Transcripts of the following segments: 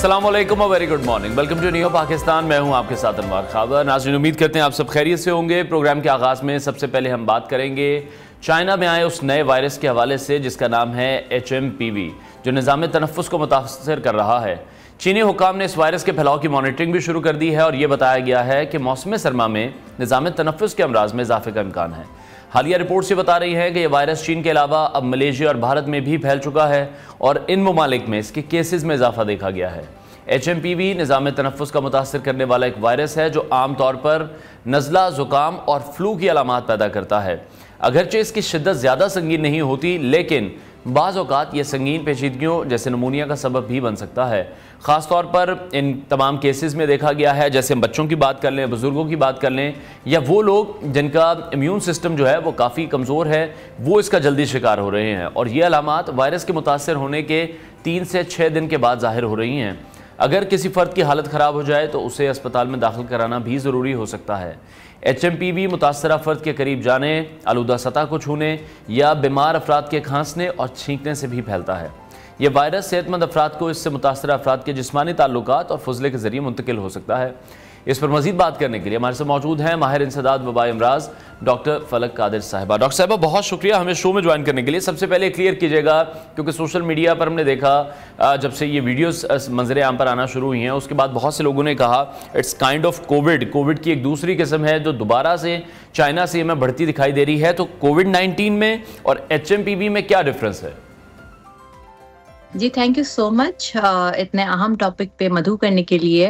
अस्सलाम वालेकुम और very good morning. Welcome to new Pakistan. मैं हूं आपके साथ अनवर खाबर। नाज़रीन, उम्मीद करते हैं आप सब खैरियत से होंगे। प्रोग्राम के आगाज़ में सबसे पहले हम बात करेंगे चाइना में आए उस नए वायरस के हवाले से जिसका नाम है HMPV, जो निज़ाम तनफ़ुस को मुतासर कर रहा है। चीनी हुकाम ने इस वायरस के फैलाव की मॉनिटरिंग भी शुरू कर दी है और ये बताया गया है कि मौसम सरमा में निज़ाम तनफ़ुस के अमराज में इजाफे का इम्कान है। हालिया रिपोर्ट से बता रही है कि यह वायरस चीन के अलावा अब मलेशिया और भारत में भी फैल चुका है और इन ममालिक में इसके केसेस में इजाफा देखा गया है। HMPV निज़ाम तनफ़ुस का मुतासर करने वाला एक वायरस है जो आम तौर पर नज़ला, ज़ुकाम और फ्लू की अलामात पैदा करता है। अगरचे इसकी शिद्दत ज़्यादा संगीन नहीं होती, लेकिन बाज़ औक़ात ये संगीन पेचीदगियों जैसे नमूनिया का सबब भी बन सकता है। ख़ास तौर पर इन तमाम केसेस में देखा गया है, जैसे हम बच्चों की बात कर लें, बुज़ुर्गों की बात कर लें, या वो लोग जिनका इम्यून सिस्टम जो है वो काफ़ी कमज़ोर है, वो इसका जल्दी शिकार हो रहे हैं। और ये अलामात वायरस के मुतासर होने के 3 से 6 दिन के बाद ज़ाहिर हो रही हैं। अगर किसी फ़र्द की हालत ख़राब हो जाए तो उसे अस्पताल में दाखिल कराना भी ज़रूरी हो सकता है। HMPV मुतासरा फ़र्द के करीब जाने, आलूदा सतह को छूने या बीमार अफराद के खांसने और छींकने से भी फैलता है। यह वायरस सेहतमंद अफराद को इससे मुतासरा अफराद के जिस्मानी ताल्लुकात और फजले के ज़रिए मुंतकिल हो सकता है। इस पर मज़ीद बात करने के लिए हमारे साथ मौजूद हैं माहिर इंसदाद वबाई अमराज डॉक्टर फलक कादिर साहिबा। डॉक्टर साहिबा, बहुत शुक्रिया हमें शो में ज्वाइन करने के लिए। सबसे पहले क्लियर कीजिएगा, क्योंकि सोशल मीडिया पर हमने देखा जब से ये वीडियोस मंजर आम पर आना शुरू हुई हैं, उसके बाद बहुत से लोगों ने कहा इट्स काइंड ऑफ कोविड की एक दूसरी किस्म है जो दोबारा से चाइना से हमें बढ़ती दिखाई दे रही है। तो कोविड-19 में और HMPV में क्या डिफरेंस है? जी, थैंक यू सो मच इतने अहम टॉपिक पे मधु करने के लिए।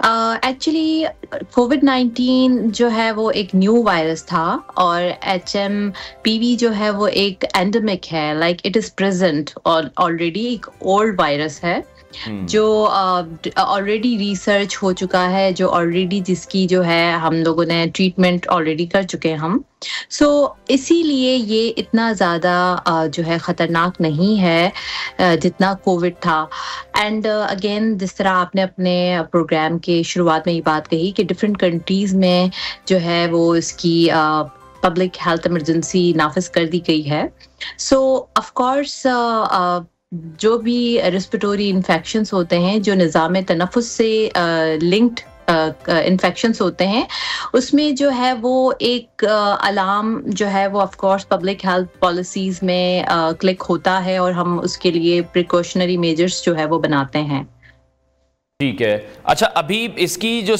एक्चुअली कोविड-19 जो है वो एक न्यू वायरस था और HMPV जो है वो एक एंडेमिक है, लाइक इट इज़ प्रेजेंट और ऑलरेडी एक ओल्ड वायरस है जो ऑलरेडी रिसर्च हो चुका है, जो ऑलरेडी जिसकी जो है हम लोगों ने ट्रीटमेंट ऑलरेडी कर चुके हैं हम। सो इसीलिए ये इतना ज़्यादा जो है ख़तरनाक नहीं है जितना कोविड था। एंड अगेन, जिस तरह आपने अपने प्रोग्राम के शुरुआत में ये बात कही कि डिफरेंट कंट्रीज़ में जो है वो इसकी पब्लिक हेल्थ इमरजेंसी नाफिज कर दी गई है। सो ऑफ कोर्स जो भी रेस्पिरेटरी इन्फेक्शंस होते हैं जो निज़ाम तनफ़ुस से लिंक्ड इन्फेक्शंस होते हैं, उसमें जो है वो एक अलार्म जो है वो of course public health policies में क्लिक होता है और हम उसके लिए प्रिकॉशनरी मेजर्स जो है वो बनाते हैं। ठीक है। अच्छा, अभी इसकी जो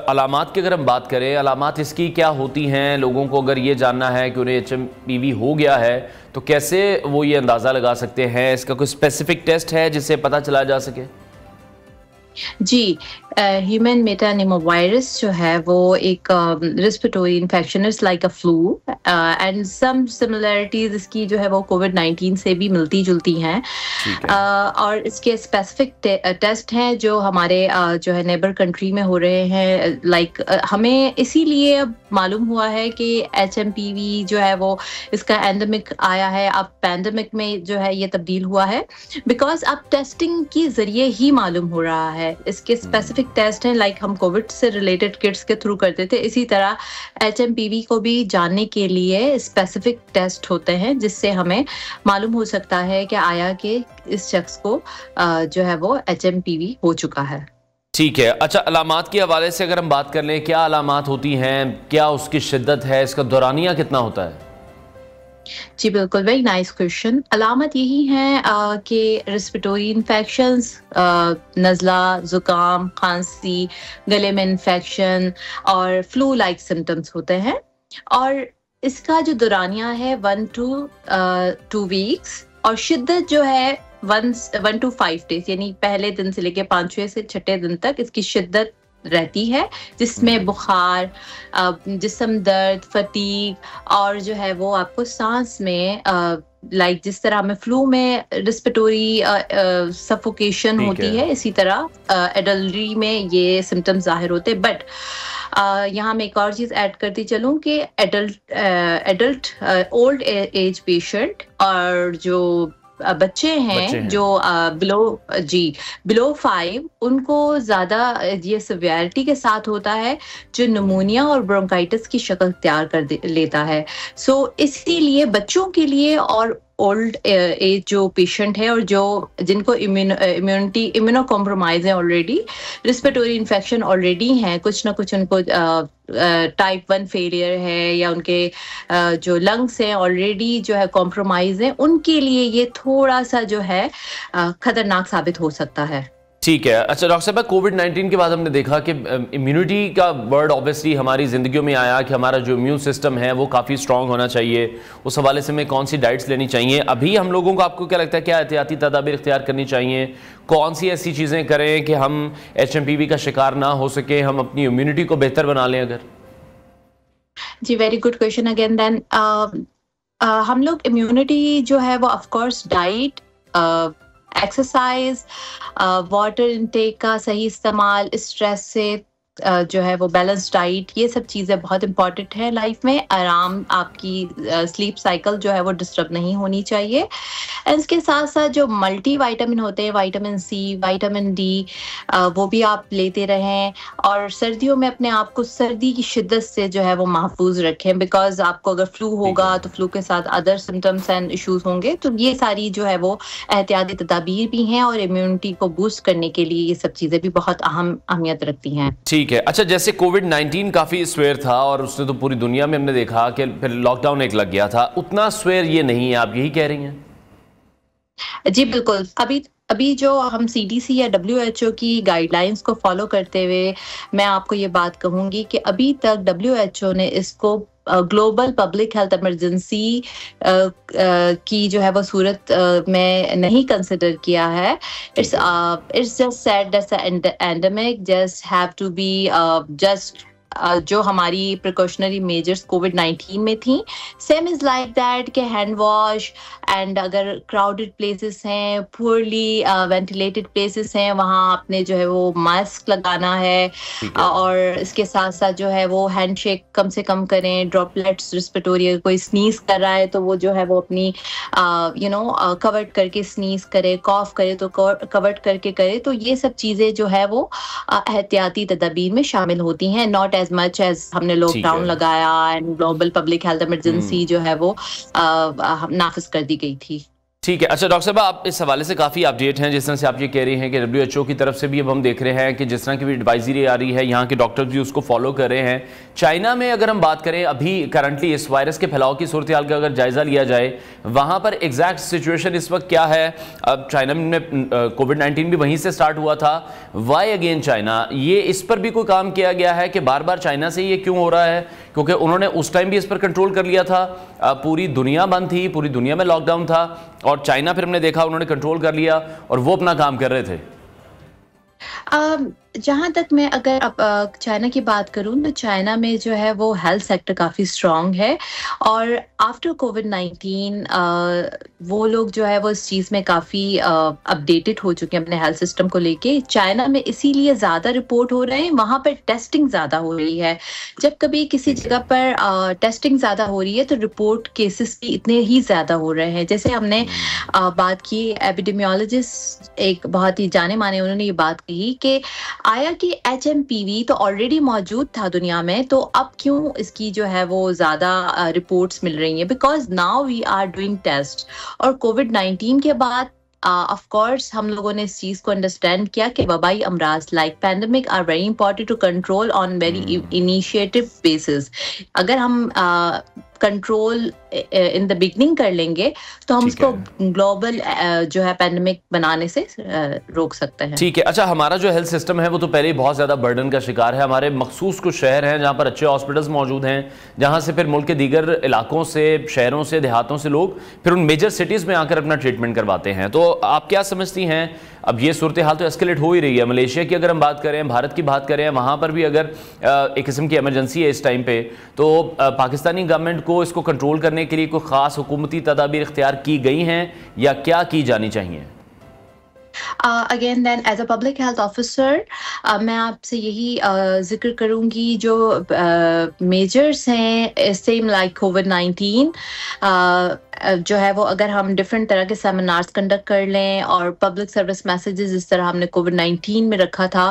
अलामात की अगर हम बात करें, अलामात इसकी क्या होती हैं? लोगों को अगर ये जानना है कि उन्हें HMPV हो गया है तो कैसे वो ये अंदाज़ा लगा सकते हैं? इसका कोई स्पेसिफिक टेस्ट है जिससे पता चला जा सके? जी, ह्यूमन मेटानिमोवायरस जो है वो एक respiratory infection is like a flu and some similarities इसकी जो है वो कोविड-19 से भी मिलती जुलती हैं। और इसके स्पेसिफिक टेस्ट हैं जो हमारे जो है नेबर कंट्री में हो रहे हैं। लाइक हमें इसीलिए अब मालूम हुआ है कि HMPV जो है वो इसका एंडेमिक आया है, अब पैंडेमिक में जो है ये तब्दील हुआ है, बिकॉज अब टेस्टिंग के जरिए ही मालूम हो रहा है। इसके स्पेसिफिक टेस्ट हैं, लाइक हम कोविड से रिलेटेड किट्स के थ्रू करते थे, इसी तरह HMPV को भी जानने के लिए स्पेसिफिक टेस्ट होते हैं जिससे हमें मालूम हो सकता है कि आया कि इस शख्स को जो है वो HMPV हो चुका है। ठीक है। अच्छा, अलामात के हवाले से अगर हम बात कर लें, क्या अलामात होती हैं, क्या उसकी शिद्दत है, इसका दौरानिया कितना होता है? जी बिल्कुल, वेरी नाइस क्वेश्चन। अलामत यही है कि रेस्पिरेटरी इन्फेक्शंस, नज़ला, ज़ुकाम, खांसी, गले में इन्फेक्शन और फ्लू लाइक सिम्टम्स होते हैं और इसका जो दौरानिया है 1 to 2 वीक्स और शिद्दत जो है 1 to 5 डेज, यानी पहले दिन से लेके 5वें से 6ठे दिन तक इसकी शिद्दत रहती है, जिसमें बुखार, जिस्म दर्द, फटीग और जो है वो आपको सांस में लाइक जिस तरह हमें फ्लू में रेस्पिरेटरी सफोकेशन होती है, इसी तरह एडल्ट्री में ये सिम्टम्स जाहिर होते हैं। बट यहाँ मैं एक और चीज़ ऐड करती चलूँ कि एडल्ट ओल्ड एज पेशेंट और जो बच्चे हैं जो बिलो 5, उनको ज़्यादा ये सिवियरिटी के साथ होता है जो निमोनिया और ब्रोंकाइटिस की शक्ल तैयार कर लेता है। सो इसीलिए बच्चों के लिए और ओल्ड एज जो पेशेंट है और जो जिनको इम्यूनो कॉम्प्रोमाइज है, ऑलरेडी रिस्पिरेटरी इन्फेक्शन ऑलरेडी है, कुछ ना कुछ उनको टाइप 1 फेलियर है या उनके जो लंग्स हैं ऑलरेडी जो है कॉम्प्रोमाइज है, उनके लिए ये थोड़ा सा जो है खतरनाक साबित हो सकता है। ठीक है। अच्छा डॉक्टर साहब, कोविड-19 के बाद हमने देखा कि इम्यूनिटी का वर्ड ऑब्वियसली हमारी ज़िंदगियों में आया कि हमारा जो इम्यून सिस्टम है वो काफ़ी स्ट्रांग होना चाहिए। उस हवाले से हमें कौन सी डाइट्स लेनी चाहिए? अभी हम लोगों को, आपको क्या लगता है, क्या एहतियाती तदाबीर इख्तियार करनी चाहिए? कौन सी ऐसी चीज़ें करें कि हम HMPV का शिकार ना हो सके, हम अपनी इम्यूनिटी को बेहतर बना लें? अगर जी, very good question again. Then हम लोग इम्यूनिटी जो है वो of course diet, exercise, water intake का सही इस्तेमाल, स्ट्रेस से जो है वो बैलेंस डाइट, ये सब चीज़ें बहुत इंपॉर्टेंट है लाइफ में। आराम, आपकी स्लीप साइकिल जो है वो डिस्टर्ब नहीं होनी चाहिए। एंड इसके साथ साथ जो मल्टी वाइटामिन होते हैं, विटामिन सी, विटामिन डी, वो भी आप लेते रहें। और सर्दियों में अपने आप को सर्दी की शिद्दत से जो है वो महफूज रखें, बिकॉज आपको अगर फ्लू होगा तो फ्लू के साथ अदर सिम्टम्स एंड इश्यूज होंगे। तो ये सारी जो है वो एहतियाती तदाबीर भी हैं और इम्यूनिटी को बूस्ट करने के लिए ये सब चीज़ें भी बहुत अहमियत रखती हैं। ठीक है। अच्छा, जैसे कोविड-19 काफ़ी स्वेयर था और उसने तो पूरी दुनिया में हमने देखा कि फिर लॉकडाउन एक लग गया था, उतना स्वेयर ये नहीं है, आप यही कह रही हैं? जी बिल्कुल। अभी जो हम CDC या WHO की गाइडलाइंस को फॉलो करते हुए मैं आपको ये बात कहूँगी कि अभी तक WHO ने इसको ग्लोबल पब्लिक हेल्थ इमरजेंसी की जो है वो सूरत में नहीं कंसिडर किया है। It's just said that's endemic, just have to be just जो हमारी प्रिकॉशनरी मेजर्स कोविड-19 में थी, सेम इज लाइक दैट के हैंड वॉश, एंड अगर क्राउडेड प्लेसेस हैं, पुअरली वेंटिलेटेड प्लेसेस हैं, वहाँ आपने जो है वो मास्क लगाना है। और इसके साथ साथ जो है वो हैंडशेक कम से कम करें। ड्रॉपलेट्स रिस्पिरेटरी, अगर कोई स्नीज कर रहा है तो वो जो है वो अपनी कवर्ड करके स्नीज करे, कॉफ करे तो कवर्ड करके करे। तो ये सब चीज़ें जो है वो एहतियाती तदाबीर में शामिल होती हैं, नॉट एज मच एज हमने लॉकडाउन लगाया and global public health emergency जो है वो नाफिज कर दी गई थी। ठीक है। अच्छा डॉक्टर साहब, आप इस हवाले से काफ़ी अपडेट हैं, जिस तरह से आप ये कह रही हैं कि WHO की तरफ से भी अब हम देख रहे हैं कि जिस तरह की भी एडवाइजरी आ रही है, यहाँ के डॉक्टर्स भी उसको फॉलो कर रहे हैं। चाइना में अगर हम बात करें, अभी करंटली इस वायरस के फैलाव की सूरत हाल का अगर जायज़ा लिया जाए, वहाँ पर एग्जैक्ट सिचुएशन इस वक्त क्या है? अब चाइना में कोविड-19 भी वहीं से स्टार्ट हुआ था। Why again China? ये इस पर भी कोई काम किया गया है कि बार बार चाइना से ये क्यों हो रहा है? क्योंकि उन्होंने उस टाइम भी इस पर कंट्रोल कर लिया था, पूरी दुनिया बंद थी, पूरी दुनिया में लॉकडाउन था, और चाइना फिर हमने देखा उन्होंने कंट्रोल कर लिया और वो अपना काम कर रहे थे। जहाँ तक मैं अगर अब चाइना की बात करूँ तो चाइना में जो है वो हेल्थ सेक्टर काफ़ी स्ट्रॉन्ग है, और आफ्टर कोविड-19 वो लोग जो है वो इस चीज़ में काफ़ी अपडेटेड हो चुके हैं अपने हेल्थ सिस्टम को लेके। चाइना में इसीलिए ज़्यादा रिपोर्ट हो रहे हैं, वहाँ पर टेस्टिंग ज़्यादा हो रही है। जब कभी किसी जगह पर टेस्टिंग ज़्यादा हो रही है तो रिपोर्ट केसेस भी इतने ही ज़्यादा हो रहे हैं। जैसे हमने बात की, एपिडेमियोलॉजिस्ट एक बहुत ही जाने माने उन्होंने ये बात कही कि आया कि HMPV तो ऑलरेडी मौजूद था दुनिया में, तो अब क्यों इसकी जो है वो ज़्यादा रिपोर्ट्स मिल रही हैं? Because now we are doing test. और कोविड-19 के बाद ऑफ कोर्स हम लोगों ने इस चीज़ को अंडरस्टैंड किया कि वबाई अमराज like pandemic are very important to control on very initiative basis. अगर हम कंट्रोल इन द बिगनिंग कर लेंगे तो हम इसको ग्लोबल जो है पैंडेमिक बनाने से रोक सकते हैं। ठीक है। अच्छा, हमारा जो हेल्थ सिस्टम है वो तो पहले ही बहुत ज़्यादा बर्डन का शिकार है। हमारे मखसूस कुछ शहर हैं जहाँ पर अच्छे हॉस्पिटल्स मौजूद हैं, जहाँ से फिर मुल्क के दीगर इलाकों से, शहरों से, देहातों से लोग फिर उन मेजर सिटीज़ में आकर अपना ट्रीटमेंट करवाते हैं। तो आप क्या समझती हैं, अब ये सूरत हाल तो एस्केलेट हो ही रही है। मलेशिया की अगर हम बात करें, भारत की बात करें, वहाँ पर भी अगर एक किस्म की एमरजेंसी है इस टाइम पे, तो पाकिस्तानी गवर्नमेंट को इसको कंट्रोल करने के लिए कोई ख़ास हुकूमती तदाबीर इख्तियार की गई हैं या क्या की जानी चाहिए? Again then as a public health officer मैं आपसे यही जिक्र करूंगी, जो मेजर्स हैं सेम लाइक कोविड-19 जो है वो अगर हम डिफरेंट तरह के सेमिनार्स कंडक्ट कर लें और पब्लिक सर्विस मैसेजेस जिस तरह हमने कोविड-19 में रखा था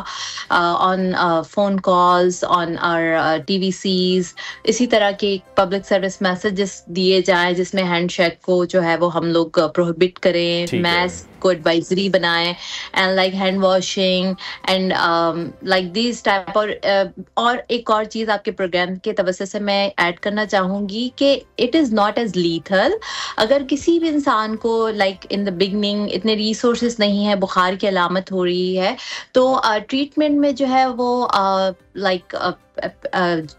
on phone calls on our TVCs, इसी तरह के पब्लिक सर्विस मैसेजेस दिए जाएं जिसमें हैंडशेक को जो है वो हम लोग प्रोहिबिट करें, मास्क को एडवाइजरी बनाएं and like hand washing and like this type. और एक और चीज आपके प्रोग्राम के तवज्जो से मैं ऐड करना चाहूंगी कि it is not as lethal. अगर किसी भी इंसान को लाइक इन द बिगनिंग इतने रिसोर्सेज नहीं है, बुखार की अलामत हो रही है, तो ट्रीटमेंट में जो है वो लाइक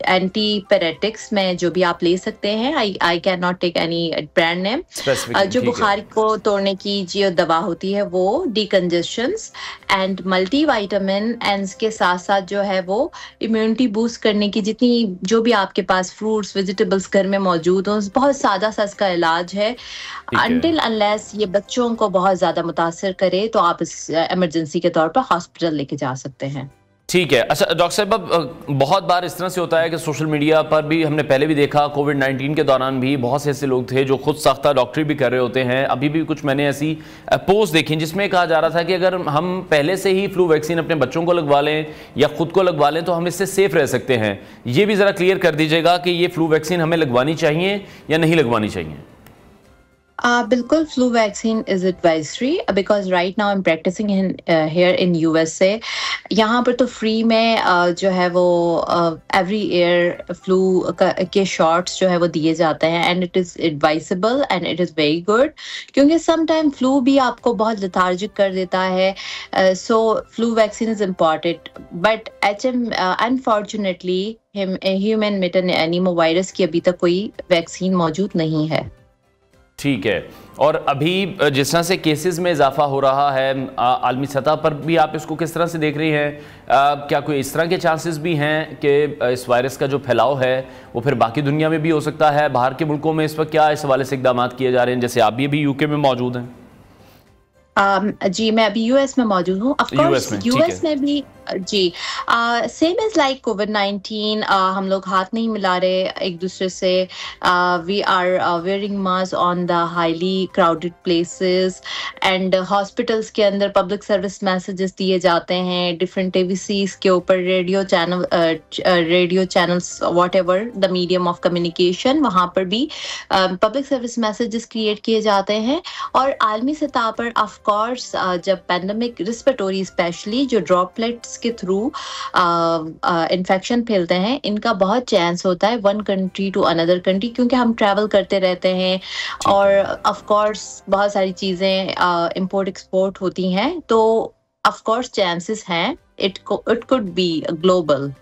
एंटीपेरेटिक्स में जो भी आप ले सकते हैं, I can not take any brand name, जो बुखार को तोड़ने की जो दवा होती है वो डिकंजेशंस एंड मल्टीविटामिन एंड इसके साथ साथ जो है वो इम्यूनिटी बूस्ट करने की जितनी जो भी आपके पास फ्रूट्स वेजिटेबल्स घर में मौजूद हो, बहुत सादा सा इसका इलाज है। अनटिल अनलेस ये बच्चों को बहुत ज्यादा मुतासर करे तो आप इस इमरजेंसी के तौर पर हॉस्पिटल लेके जा सकते हैं। ठीक है। अच्छा डॉक्टर साहब, अब बहुत बार इस तरह से होता है कि सोशल मीडिया पर भी हमने पहले भी देखा, कोविड-19 के दौरान भी बहुत से ऐसे लोग थे जो खुद साख्ता डॉक्टरी भी कर रहे होते हैं। अभी भी कुछ मैंने ऐसी पोस्ट देखी जिसमें कहा जा रहा था कि अगर हम पहले से ही फ्लू वैक्सीन अपने बच्चों को लगवा लें या खुद को लगवा लें तो हम इससे सेफ रह सकते हैं। ये भी ज़रा क्लियर कर दीजिएगा कि ये फ्लू वैक्सीन हमें लगवानी चाहिए या नहीं लगवानी चाहिए। बिल्कुल, flu vaccine is advisory because right now I am practicing here in USA. यहाँ पर तो फ्री में जो है वो एवरी ईयर फ्लू के शॉट्स जो है वो दिए जाते हैं and it is advisable and it is very good, क्योंकि सम टाइम फ्लू भी आपको बहुत लेथार्जिक कर देता है। So flu vaccine is important, but unfortunately human metapneumovirus की अभी तक कोई वैक्सीन मौजूद नहीं है। ठीक है। और अभी जिस तरह से केसेस में इजाफा हो रहा है आलमी सतह पर भी, आप इसको किस तरह से देख रही हैं? क्या कोई इस तरह के चांसेस भी हैं कि इस वायरस का जो फैलाव है वो फिर बाकी दुनिया में भी हो सकता है? बाहर के मुल्कों में इस वक्त क्या इस हवाले से इकदाम किए जा रहे हैं? जैसे आप भी यूके में मौजूद हैं। जी, मैं अभी यूएस में मौजूद हूँ। ऑफ कोर्स यूएस में भी जी सेम इज लाइक कोविड-19, हम लोग हाथ नहीं मिला रहे एक दूसरे से। We are wearing mask on the highly crowded places and hospitals के अंदर पब्लिक सर्विस मैसेजेस दिए जाते हैं डिफरेंट टीवीसीज के ऊपर, radio channels whatever the medium of communication, वहाँ पर भी पब्लिक सर्विस मैसेजेस क्रिएट किए जाते हैं। और आलमी सतह पर ऑफ कोर्स जब पैंडेमिक रिस्पिरेटरी स्पेशली जो ड्रॉपलेट्स के थ्रू इन्फेक्शन फैलते हैं, इनका बहुत चांस होता है one country to another country, क्योंकि हम ट्रैवल करते रहते हैं और ऑफ कोर्स बहुत सारी चीजें इंपोर्ट एक्सपोर्ट होती हैं, तो ऑफ कोर्स चांसेस हैं इट कुड बी ग्लोबल।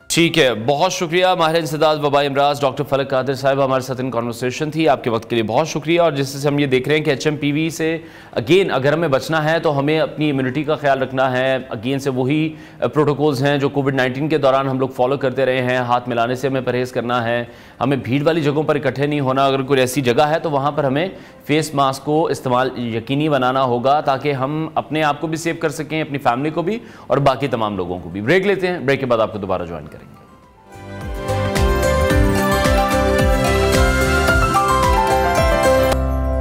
ठीक है, बहुत शुक्रिया। माहिर इंसदाद वबाई अमराज डॉक्टर फलक कादिर साहब हमारे साथ इन कॉन्वर्सेशन थी। आपके वक्त के लिए बहुत शुक्रिया। और जिससे हम ये देख रहे हैं कि HMPV से अगेन अगर हमें बचना है तो हमें अपनी इम्यूनिटी का ख्याल रखना है। अगेन से वही प्रोटोकॉल्स हैं जो कोविड-19 के दौरान हम लोग फॉलो करते रहे हैं। हाथ मिलाने से हमें परहेज़ करना है, हमें भीड़ वाली जगहों पर इकट्ठे नहीं होना। अगर कोई ऐसी जगह है तो वहाँ पर हमें फेस मास्क को इस्तेमाल यकीनी बनाना होगा ताकि हम अपने आप को भी सेव कर सकें, अपनी फैमिली को भी और बाकी तमाम लोगों को भी। ब्रेक लेते हैं, ब्रेक के बाद आपको दोबारा ज्वाइन करेंगे।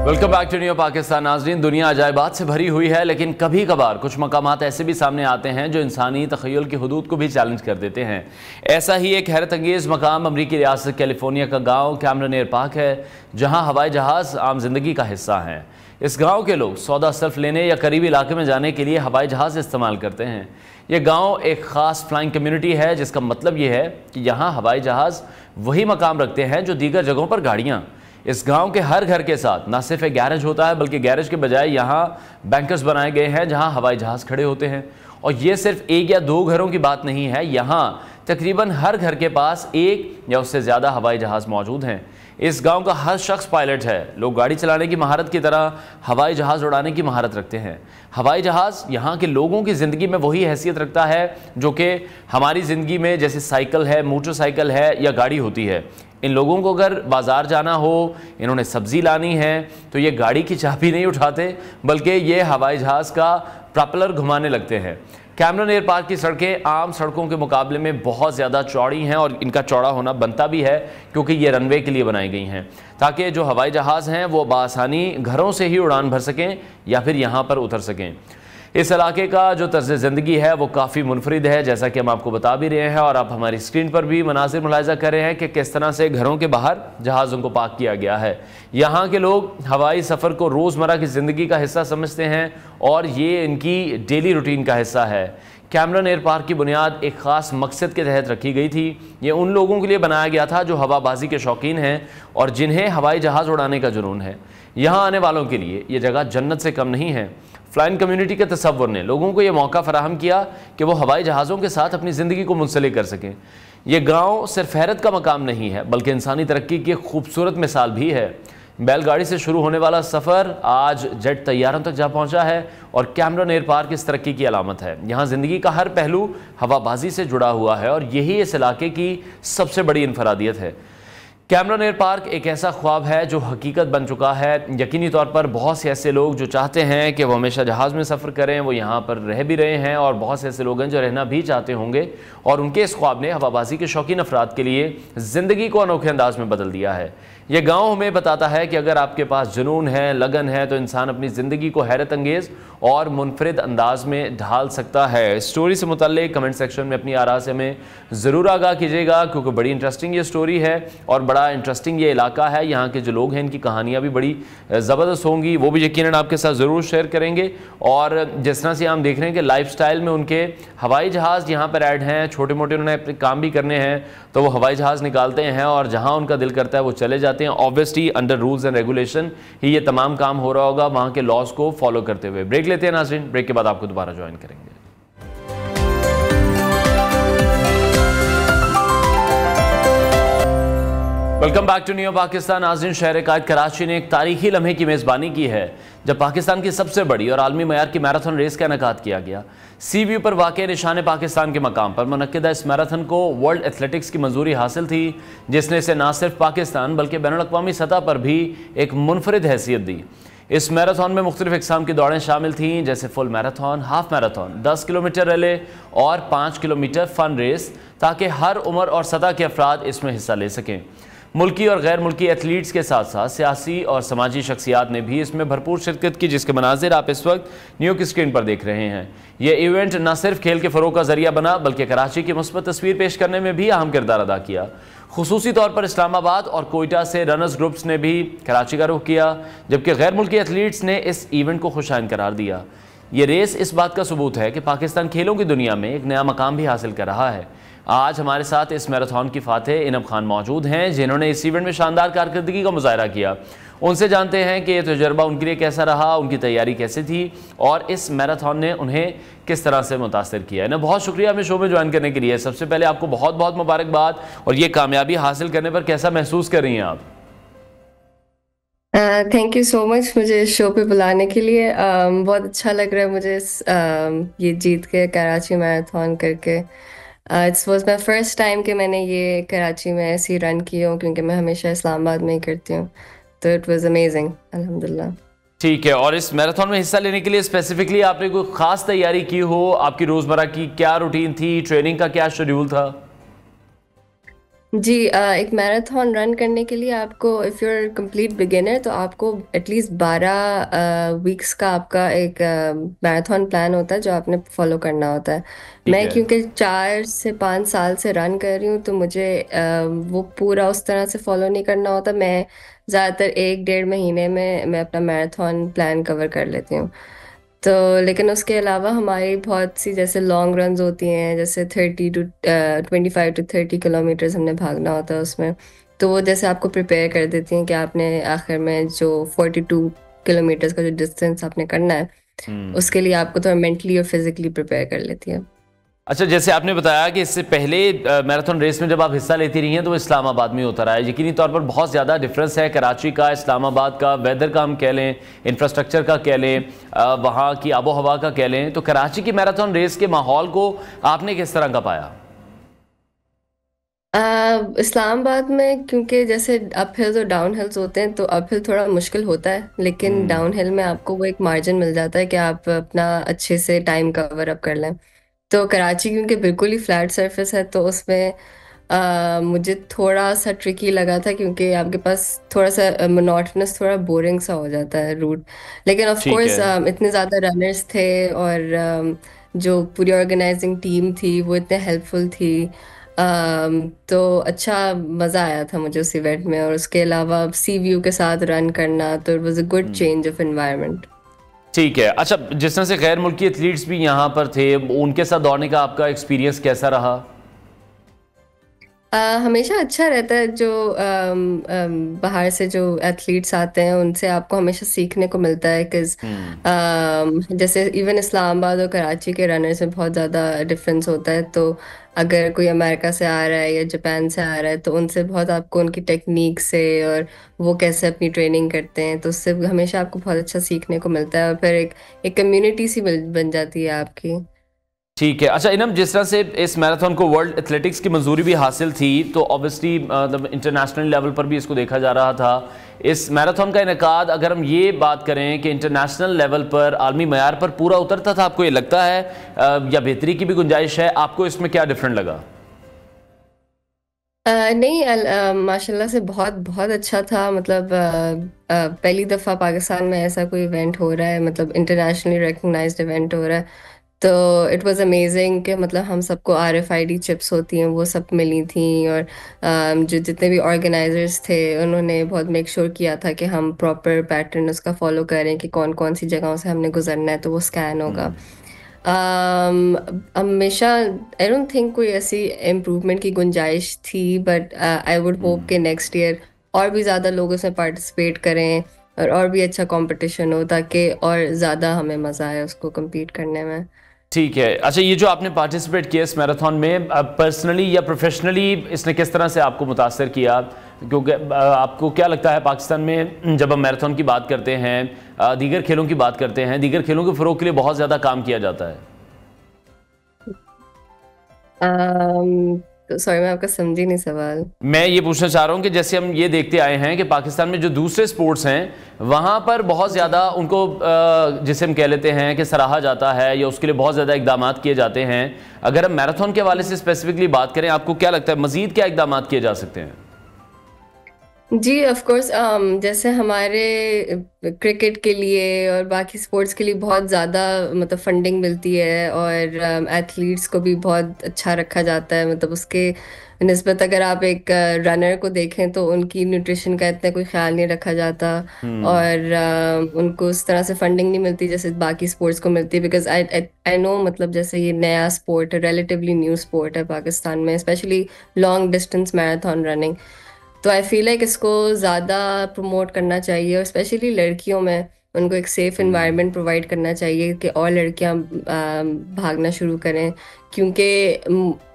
Welcome back to new Pakistan. नाज़रीन, दुनिया अजायबात से भरी हुई है, लेकिन कभी कभार कुछ मकामात ऐसे भी सामने आते हैं जो इंसानी तख़य्युल की हदूद को भी चैलेंज कर देते हैं। ऐसा ही एक हैरत अंगेज़ मकाम अमरीकी रियासत कैलिफोर्निया का गाँव कैमरन एयर पार्क है, जहाँ हवाई जहाज़ आम जिंदगी का हिस्सा हैं। इस गाँव के लोग सौदा सर्फ लेने या करीबी इलाके में जाने के लिए हवाई जहाज़ इस्तेमाल करते हैं। यह गाँव एक ख़ास फ्लाइंग कम्यूनिटी है, जिसका मतलब ये है कि यहाँ हवाई जहाज़ वही मकाम रखते हैं जो दीगर जगहों पर गाड़ियाँ। इस गांव के हर घर के साथ न सिर्फ एक गैरेज होता है, बल्कि गैरेज के बजाय यहाँ बैंकर्स बनाए गए हैं जहाँ हवाई जहाज़ खड़े होते हैं। और ये सिर्फ एक या दो घरों की बात नहीं है, यहाँ तकरीबन हर घर के पास एक या उससे ज़्यादा हवाई जहाज़ मौजूद हैं। इस गांव का हर शख्स पायलट है। लोग गाड़ी चलाने की महारत की तरह हवाई जहाज़ उड़ाने की महारत रखते हैं। हवाई जहाज़ यहाँ के लोगों की ज़िंदगी में वही हैसियत रखता है जो कि हमारी ज़िंदगी में जैसे साइकिल है, मोटरसाइकिल है या गाड़ी होती है। इन लोगों को अगर बाज़ार जाना हो, इन्होंने सब्ज़ी लानी है, तो ये गाड़ी की चाबी नहीं उठाते, बल्कि ये हवाई जहाज़ का प्रोपेलर घुमाने लगते हैं। कैमरन एयर पार्क की सड़कें आम सड़कों के मुकाबले में बहुत ज़्यादा चौड़ी हैं और इनका चौड़ा होना बनता भी है क्योंकि ये रनवे के लिए बनाई गई हैं ताकि जो हवाई जहाज़ हैं वो बआसानी घरों से ही उड़ान भर सकें या फिर यहाँ पर उतर सकें। इस इलाके का जो तर्ज ज़िंदगी है वो काफ़ी मुनफरिद है, जैसा कि हम आपको बता भी रहे हैं और आप हमारी स्क्रीन पर भी मनाजिर मुलाहिजा कर रहे हैं कि किस तरह से घरों के बाहर जहाज़ों को पार्क किया गया है। यहाँ के लोग हवाई सफ़र को रोज़मर्रा की ज़िंदगी का हिस्सा समझते हैं और ये इनकी डेली रूटीन का हिस्सा है। कैमरन एयर पार्क की बुनियाद एक ख़ास मकसद के तहत रखी गई थी। ये उन लोगों के लिए बनाया गया था जो हवाबाजी के शौकीन हैं और जिन्हें हवाई जहाज़ उड़ाने का जुनून है। यहाँ आने वालों के लिए ये जगह जन्नत से कम नहीं है। फ्लाइंग कम्युनिटी के तसव्वुर ने लोगों को ये मौका फराहम किया कि वो हवाई जहाज़ों के साथ अपनी ज़िंदगी को मुंसलिक कर सकें। ये गांव सिर्फ हैरत का मकाम नहीं है बल्कि इंसानी तरक्की की एक खूबसूरत मिसाल भी है। बैलगाड़ी से शुरू होने वाला सफ़र आज जेट तैयारों तक जा पहुंचा है और कैमरन एयर पार्क इस तरक्की की अलामत है। यहाँ ज़िंदगी का हर पहलू हवाबाजी से जुड़ा हुआ है और यही इस इलाके की सबसे बड़ी इनफरादियत है। कैमरन एयर पार्क एक ऐसा ख्वाब है जो हकीकत बन चुका है। यकीनी तौर पर बहुत से ऐसे लोग जो चाहते हैं कि वो हमेशा जहाज़ में सफ़र करें वो यहाँ पर रह भी रहे हैं और बहुत से ऐसे लोग हैं जो रहना भी चाहते होंगे और उनके इस ख्वाब ने हवाबाजी के शौकीन अफराद के लिए ज़िंदगी को अनोखे अंदाज में बदल दिया है। यह गाँव हमें बताता है कि अगर आपके पास जुनून है, लगन है, तो इंसान अपनी ज़िंदगी को हैरत अंगेज़ और मुनफरिद अंदाज में ढाल सकता है। स्टोरी से मुतल्लिक कमेंट सेक्शन में अपनी आरा से हमें ज़रूर आगाह कीजिएगा क्योंकि बड़ी इंटरेस्टिंग ये स्टोरी है और बड़ा इंटरेस्टिंग ये इलाका है। यहाँ के जो लोग हैं इनकी कहानियाँ भी बड़ी ज़बरदस्त होंगी, वो भी यकीनन आपके साथ ज़रूर शेयर करेंगे। और जिस तरह से हम देख रहे हैं कि लाइफस्टाइल में उनके हवाई जहाज़ यहाँ पर ऐड हैं, छोटे मोटे उन्होंने अपने काम भी करने हैं तो वो हवाई जहाज़ निकालते हैं और जहाँ उनका दिल करता है वो चले जाते हैं। Obviously under rules and regulation ही ये तमाम काम हो रहा होगा वहाँ के लॉज को फॉलो करते हुए। ब्रेक लेते हैं नाज़रीन, ब्रेक के बाद आपको दोबारा ज्वाइन करेंगे। Welcome back to new Pakistan. नाज़रीन, शहर कायद कराची ने एक तारीखी लम्हे की मेज़बानी की है जब पाकिस्तान की सबसे बड़ी और आलमी मयार की मैराथन रेस का इनेकाद किया गया। सी व्यू पर वाक़ निशान पाकिस्तान के मकाम पर मुनक्किदा इस मैराथन को वर्ल्ड एथलेटिक्स की मंजूरी हासिल थी जिसने इसे न सिर्फ पाकिस्तान बल्कि बैनुल-अक़वामी सतह पर भी एक मुनफरिद हैसियत दी। इस मैराथन में मुख्तलिफ इक़साम की दौड़ें शामिल थीं जैसे full marathon, half marathon, 10 kilometre relay और 5 किलोमीटर फ़न रेस ताकि हर उम्र और सतह के अफराद इसमें हिस्सा ले सकें। मुल्की और गैर मुल्की एथलीट्स के साथ साथ सियासी और समाजी शख्सियात ने भी इसमें भरपूर शिरकत की जिसके मनाजिर आप इस वक्त न्यू की स्क्रीन पर देख रहे हैं। यह इवेंट न सिर्फ खेल के फ़रोग़ का ज़रिया बना बल्कि कराची की मुस्बत तस्वीर पेश करने में भी अहम किरदार अदा किया। खुसूसी तौर पर इस्लामाबाद और कोयटा से रनर्स ग्रुप्स ने भी कराची का रुख किया जबकि गैर मुल्की एथलीट्स ने इस इवेंट को खुशाइन करार दिया। ये रेस इस बात का सबूत है कि पाकिस्तान खेलों की दुनिया में एक नया मकाम भी हासिल कर रहा है। आज हमारे साथ इस मैराथन की फातेह इनम खान मौजूद हैं जिन्होंने इस इवेंट में शानदार कारकर्दगी का मुजाहरा किया। उनसे जानते हैं कि ये तजुर्बा उनके लिए कैसा रहा, उनकी तैयारी कैसी थी और इस मैराथन ने उन्हें किस तरह से मुतासर किया। इन्हें बहुत शुक्रिया हमें शो में ज्वाइन करने के लिए। सबसे पहले आपको बहुत बहुत मुबारकबाद और ये कामयाबी हासिल करने पर कैसा महसूस कर रही हैं आप? थैंक यू सो मच मुझे इस शो पे बुलाने के लिए। बहुत अच्छा लग रहा है मुझे ये जीत के कराची मैराथन करके। It's was my first time कि मैंने ये कराची में ऐसी रन की हूँ क्योंकि मैं हमेशा इस्लामाबाद में ही करती हूँ, तो इट वॉज अमेजिंग अल्हम्दुलिल्लाह। ठीक है, और इस मैराथन में हिस्सा लेने के लिए स्पेसिफिकली आपने कोई ख़ास तैयारी की हो? आपकी रोज़मर्रा की क्या रूटीन थी? ट्रेनिंग का क्या शेड्यूल था? जी, एक मैराथन रन करने के लिए आपको if you are complete beginner तो आपको एटलीस्ट 12 वीक्स का आपका एक मैराथन प्लान होता है जो आपने फॉलो करना होता है। मैं क्योंकि 4 से 5 साल से रन कर रही हूँ तो मुझे वो पूरा उस तरह से फॉलो नहीं करना होता। मैं ज़्यादातर 1-1.5 महीने में मैं अपना मैराथन प्लान कवर कर लेती हूँ। तो लेकिन उसके अलावा हमारी बहुत सी जैसे लॉन्ग रन्स होती हैं जैसे 25 to 30 किलोमीटर्स हमने भागना होता है उसमें, तो वो जैसे आपको प्रिपेयर कर देती हैं कि आपने आखिर में जो 42 किलोमीटर्स का जो डिस्टेंस आपने करना है उसके लिए आपको थोड़ा मेंटली और फिजिकली प्रिपेयर कर लेती है। अच्छा, जैसे आपने बताया कि इससे पहले मैराथन रेस में जब आप हिस्सा लेती रही हैं तो इस्लामाबाद में होता रहा है। यकीनी तौर पर बहुत ज़्यादा डिफरेंस है कराची का, इस्लामाबाद का, वेदर का हम कह लें, इंफ्रास्ट्रक्चर का कह लें, वहाँ की आबो हवा का कह लें। तो कराची की मैराथन रेस के माहौल को आपने किस तरह का पाया? इस्लामाबाद में क्योंकि जैसे अप हिल्स और डाउन हिल्स होते हैं तो अप हिल थोड़ा मुश्किल होता है, लेकिन डाउन हिल में आपको वो एक मार्जिन मिल जाता है कि आप अपना अच्छे से टाइम कवर अप कर लें। तो कराची क्योंकि बिल्कुल ही फ्लैट सरफेस है, तो उसमें मुझे थोड़ा सा ट्रिकी लगा था, क्योंकि आपके पास थोड़ा सा मोनोटोनस, थोड़ा बोरिंग सा हो जाता है रूट। लेकिन ऑफ ठीक कोर्स है। इतने ज़्यादा रनर्स थे, और जो पूरी ऑर्गेनाइजिंग टीम थी वो इतने हेल्पफुल थी। तो अच्छा मज़ा आया था मुझे उस इवेंट में, और उसके अलावा सी व्यू के साथ रन करना, तो it was a good change of environment. ठीक है। अच्छा, जिस तरह से गैर मुल्की एथलीट्स भी यहाँ पर थे, उनके साथ दौड़ने का आपका एक्सपीरियंस कैसा रहा? हमेशा अच्छा रहता है, जो बाहर से जो एथलीट्स आते हैं उनसे आपको हमेशा सीखने को मिलता है, बिकॉज जैसे इवन इस्लामाबाद और कराची के रनर्स में बहुत ज़्यादा डिफरेंस होता है। तो अगर कोई अमेरिका से आ रहा है या जापान से आ रहा है, तो उनसे बहुत आपको उनकी टेक्निक से और वो कैसे अपनी ट्रेनिंग करते हैं, तो उससे हमेशा आपको बहुत अच्छा सीखने को मिलता है, और फिर एक कम्युनिटी सी बन जाती है आपकी। ठीक है। अच्छा इनम, जिस तरह से इस मैराथन को वर्ल्ड एथलेटिक्स की मंजूरी भी हासिल थी, तो ऑब्वियसली मतलब इंटरनेशनल लेवल पर भी इसको देखा जा रहा था। इस मैराथन का इनेकाद, अगर हम ये बात करें कि इंटरनेशनल लेवल पर आलमी मयार पर पूरा उतरता था, आपको ये लगता है या बेहतरी की भी गुंजाइश है? आपको इसमें क्या डिफरेंट लगा? नहीं, माशाल्लाह से बहुत बहुत अच्छा था। मतलब पहली दफ़ा पाकिस्तान में ऐसा कोई इवेंट हो रहा है, मतलब इंटरनेशनली रिकग्नाइज्ड इवेंट हो रहा है। तो इट वाज अमेजिंग कि मतलब हम सबको RFID चिप्स होती हैं वो सब मिली थी, और जो जितने भी ऑर्गेनाइजर्स थे उन्होंने बहुत मेक श्योर किया था कि हम प्रॉपर पैटर्न उसका फॉलो करें, कि कौन कौन सी जगहों से हमने गुजरना है, तो वो स्कैन होगा। हमेशा आई डोंट थिंक कोई ऐसी इम्प्रूवमेंट की गुंजाइश थी, बट आई वुड होप कि नेक्स्ट ईयर और भी ज़्यादा लोग उसमें पार्टिसिपेट करें, और भी अच्छा कंपटीशन हो, ताकि और ज़्यादा हमें मज़ा आए उसको compete करने में। ठीक है। अच्छा, ये जो आपने पार्टिसिपेट किया इस मैराथन में, पर्सनली या प्रोफेशनली इसने किस तरह से आपको मुतासर किया? क्योंकि आपको क्या लगता है, पाकिस्तान में जब हम मैराथन की बात करते हैं, दीगर खेलों की बात करते हैं, दीगर खेलों के फ़रोग के लिए बहुत ज़्यादा काम किया जाता है। तो सॉरी, मैं आपका समझी नहीं सवाल। मैं ये पूछना चाह रहा हूँ कि जैसे हम ये देखते आए हैं कि पाकिस्तान में जो दूसरे स्पोर्ट्स हैं, वहाँ पर बहुत जी। ज़्यादा उनको जिसे हम कह लेते हैं कि सराहा जाता है, या उसके लिए बहुत ज़्यादा इकदाम किए जाते हैं। अगर हम मैराथन के हवाले से स्पेसिफिकली बात करें, आपको क्या लगता है मज़ीद क्या इकदाम किए जा सकते हैं? जी, ऑफ कोर्स, जैसे हमारे क्रिकेट के लिए और बाकी स्पोर्ट्स के लिए बहुत ज़्यादा मतलब फंडिंग मिलती है, और एथलीट्स को भी बहुत अच्छा रखा जाता है। मतलब उसके निस्बत अगर आप एक रनर को देखें, तो उनकी न्यूट्रिशन का इतना कोई ख्याल नहीं रखा जाता, और उनको उस तरह से फंडिंग नहीं मिलती जैसे बाकी स्पोर्ट्स को मिलती है। बिकॉज आई आई नो, मतलब जैसे ये नया स्पोर्ट है, रिलेटिवली न्यू स्पोर्ट है पाकिस्तान में, specially long distance marathon running. तो आई फील लाइक इसको ज़्यादा प्रमोट करना चाहिए, और स्पेशली लड़कियों में उनको एक सेफ एनवायरनमेंट प्रोवाइड करना चाहिए, कि और लड़कियां भागना शुरू करें। क्योंकि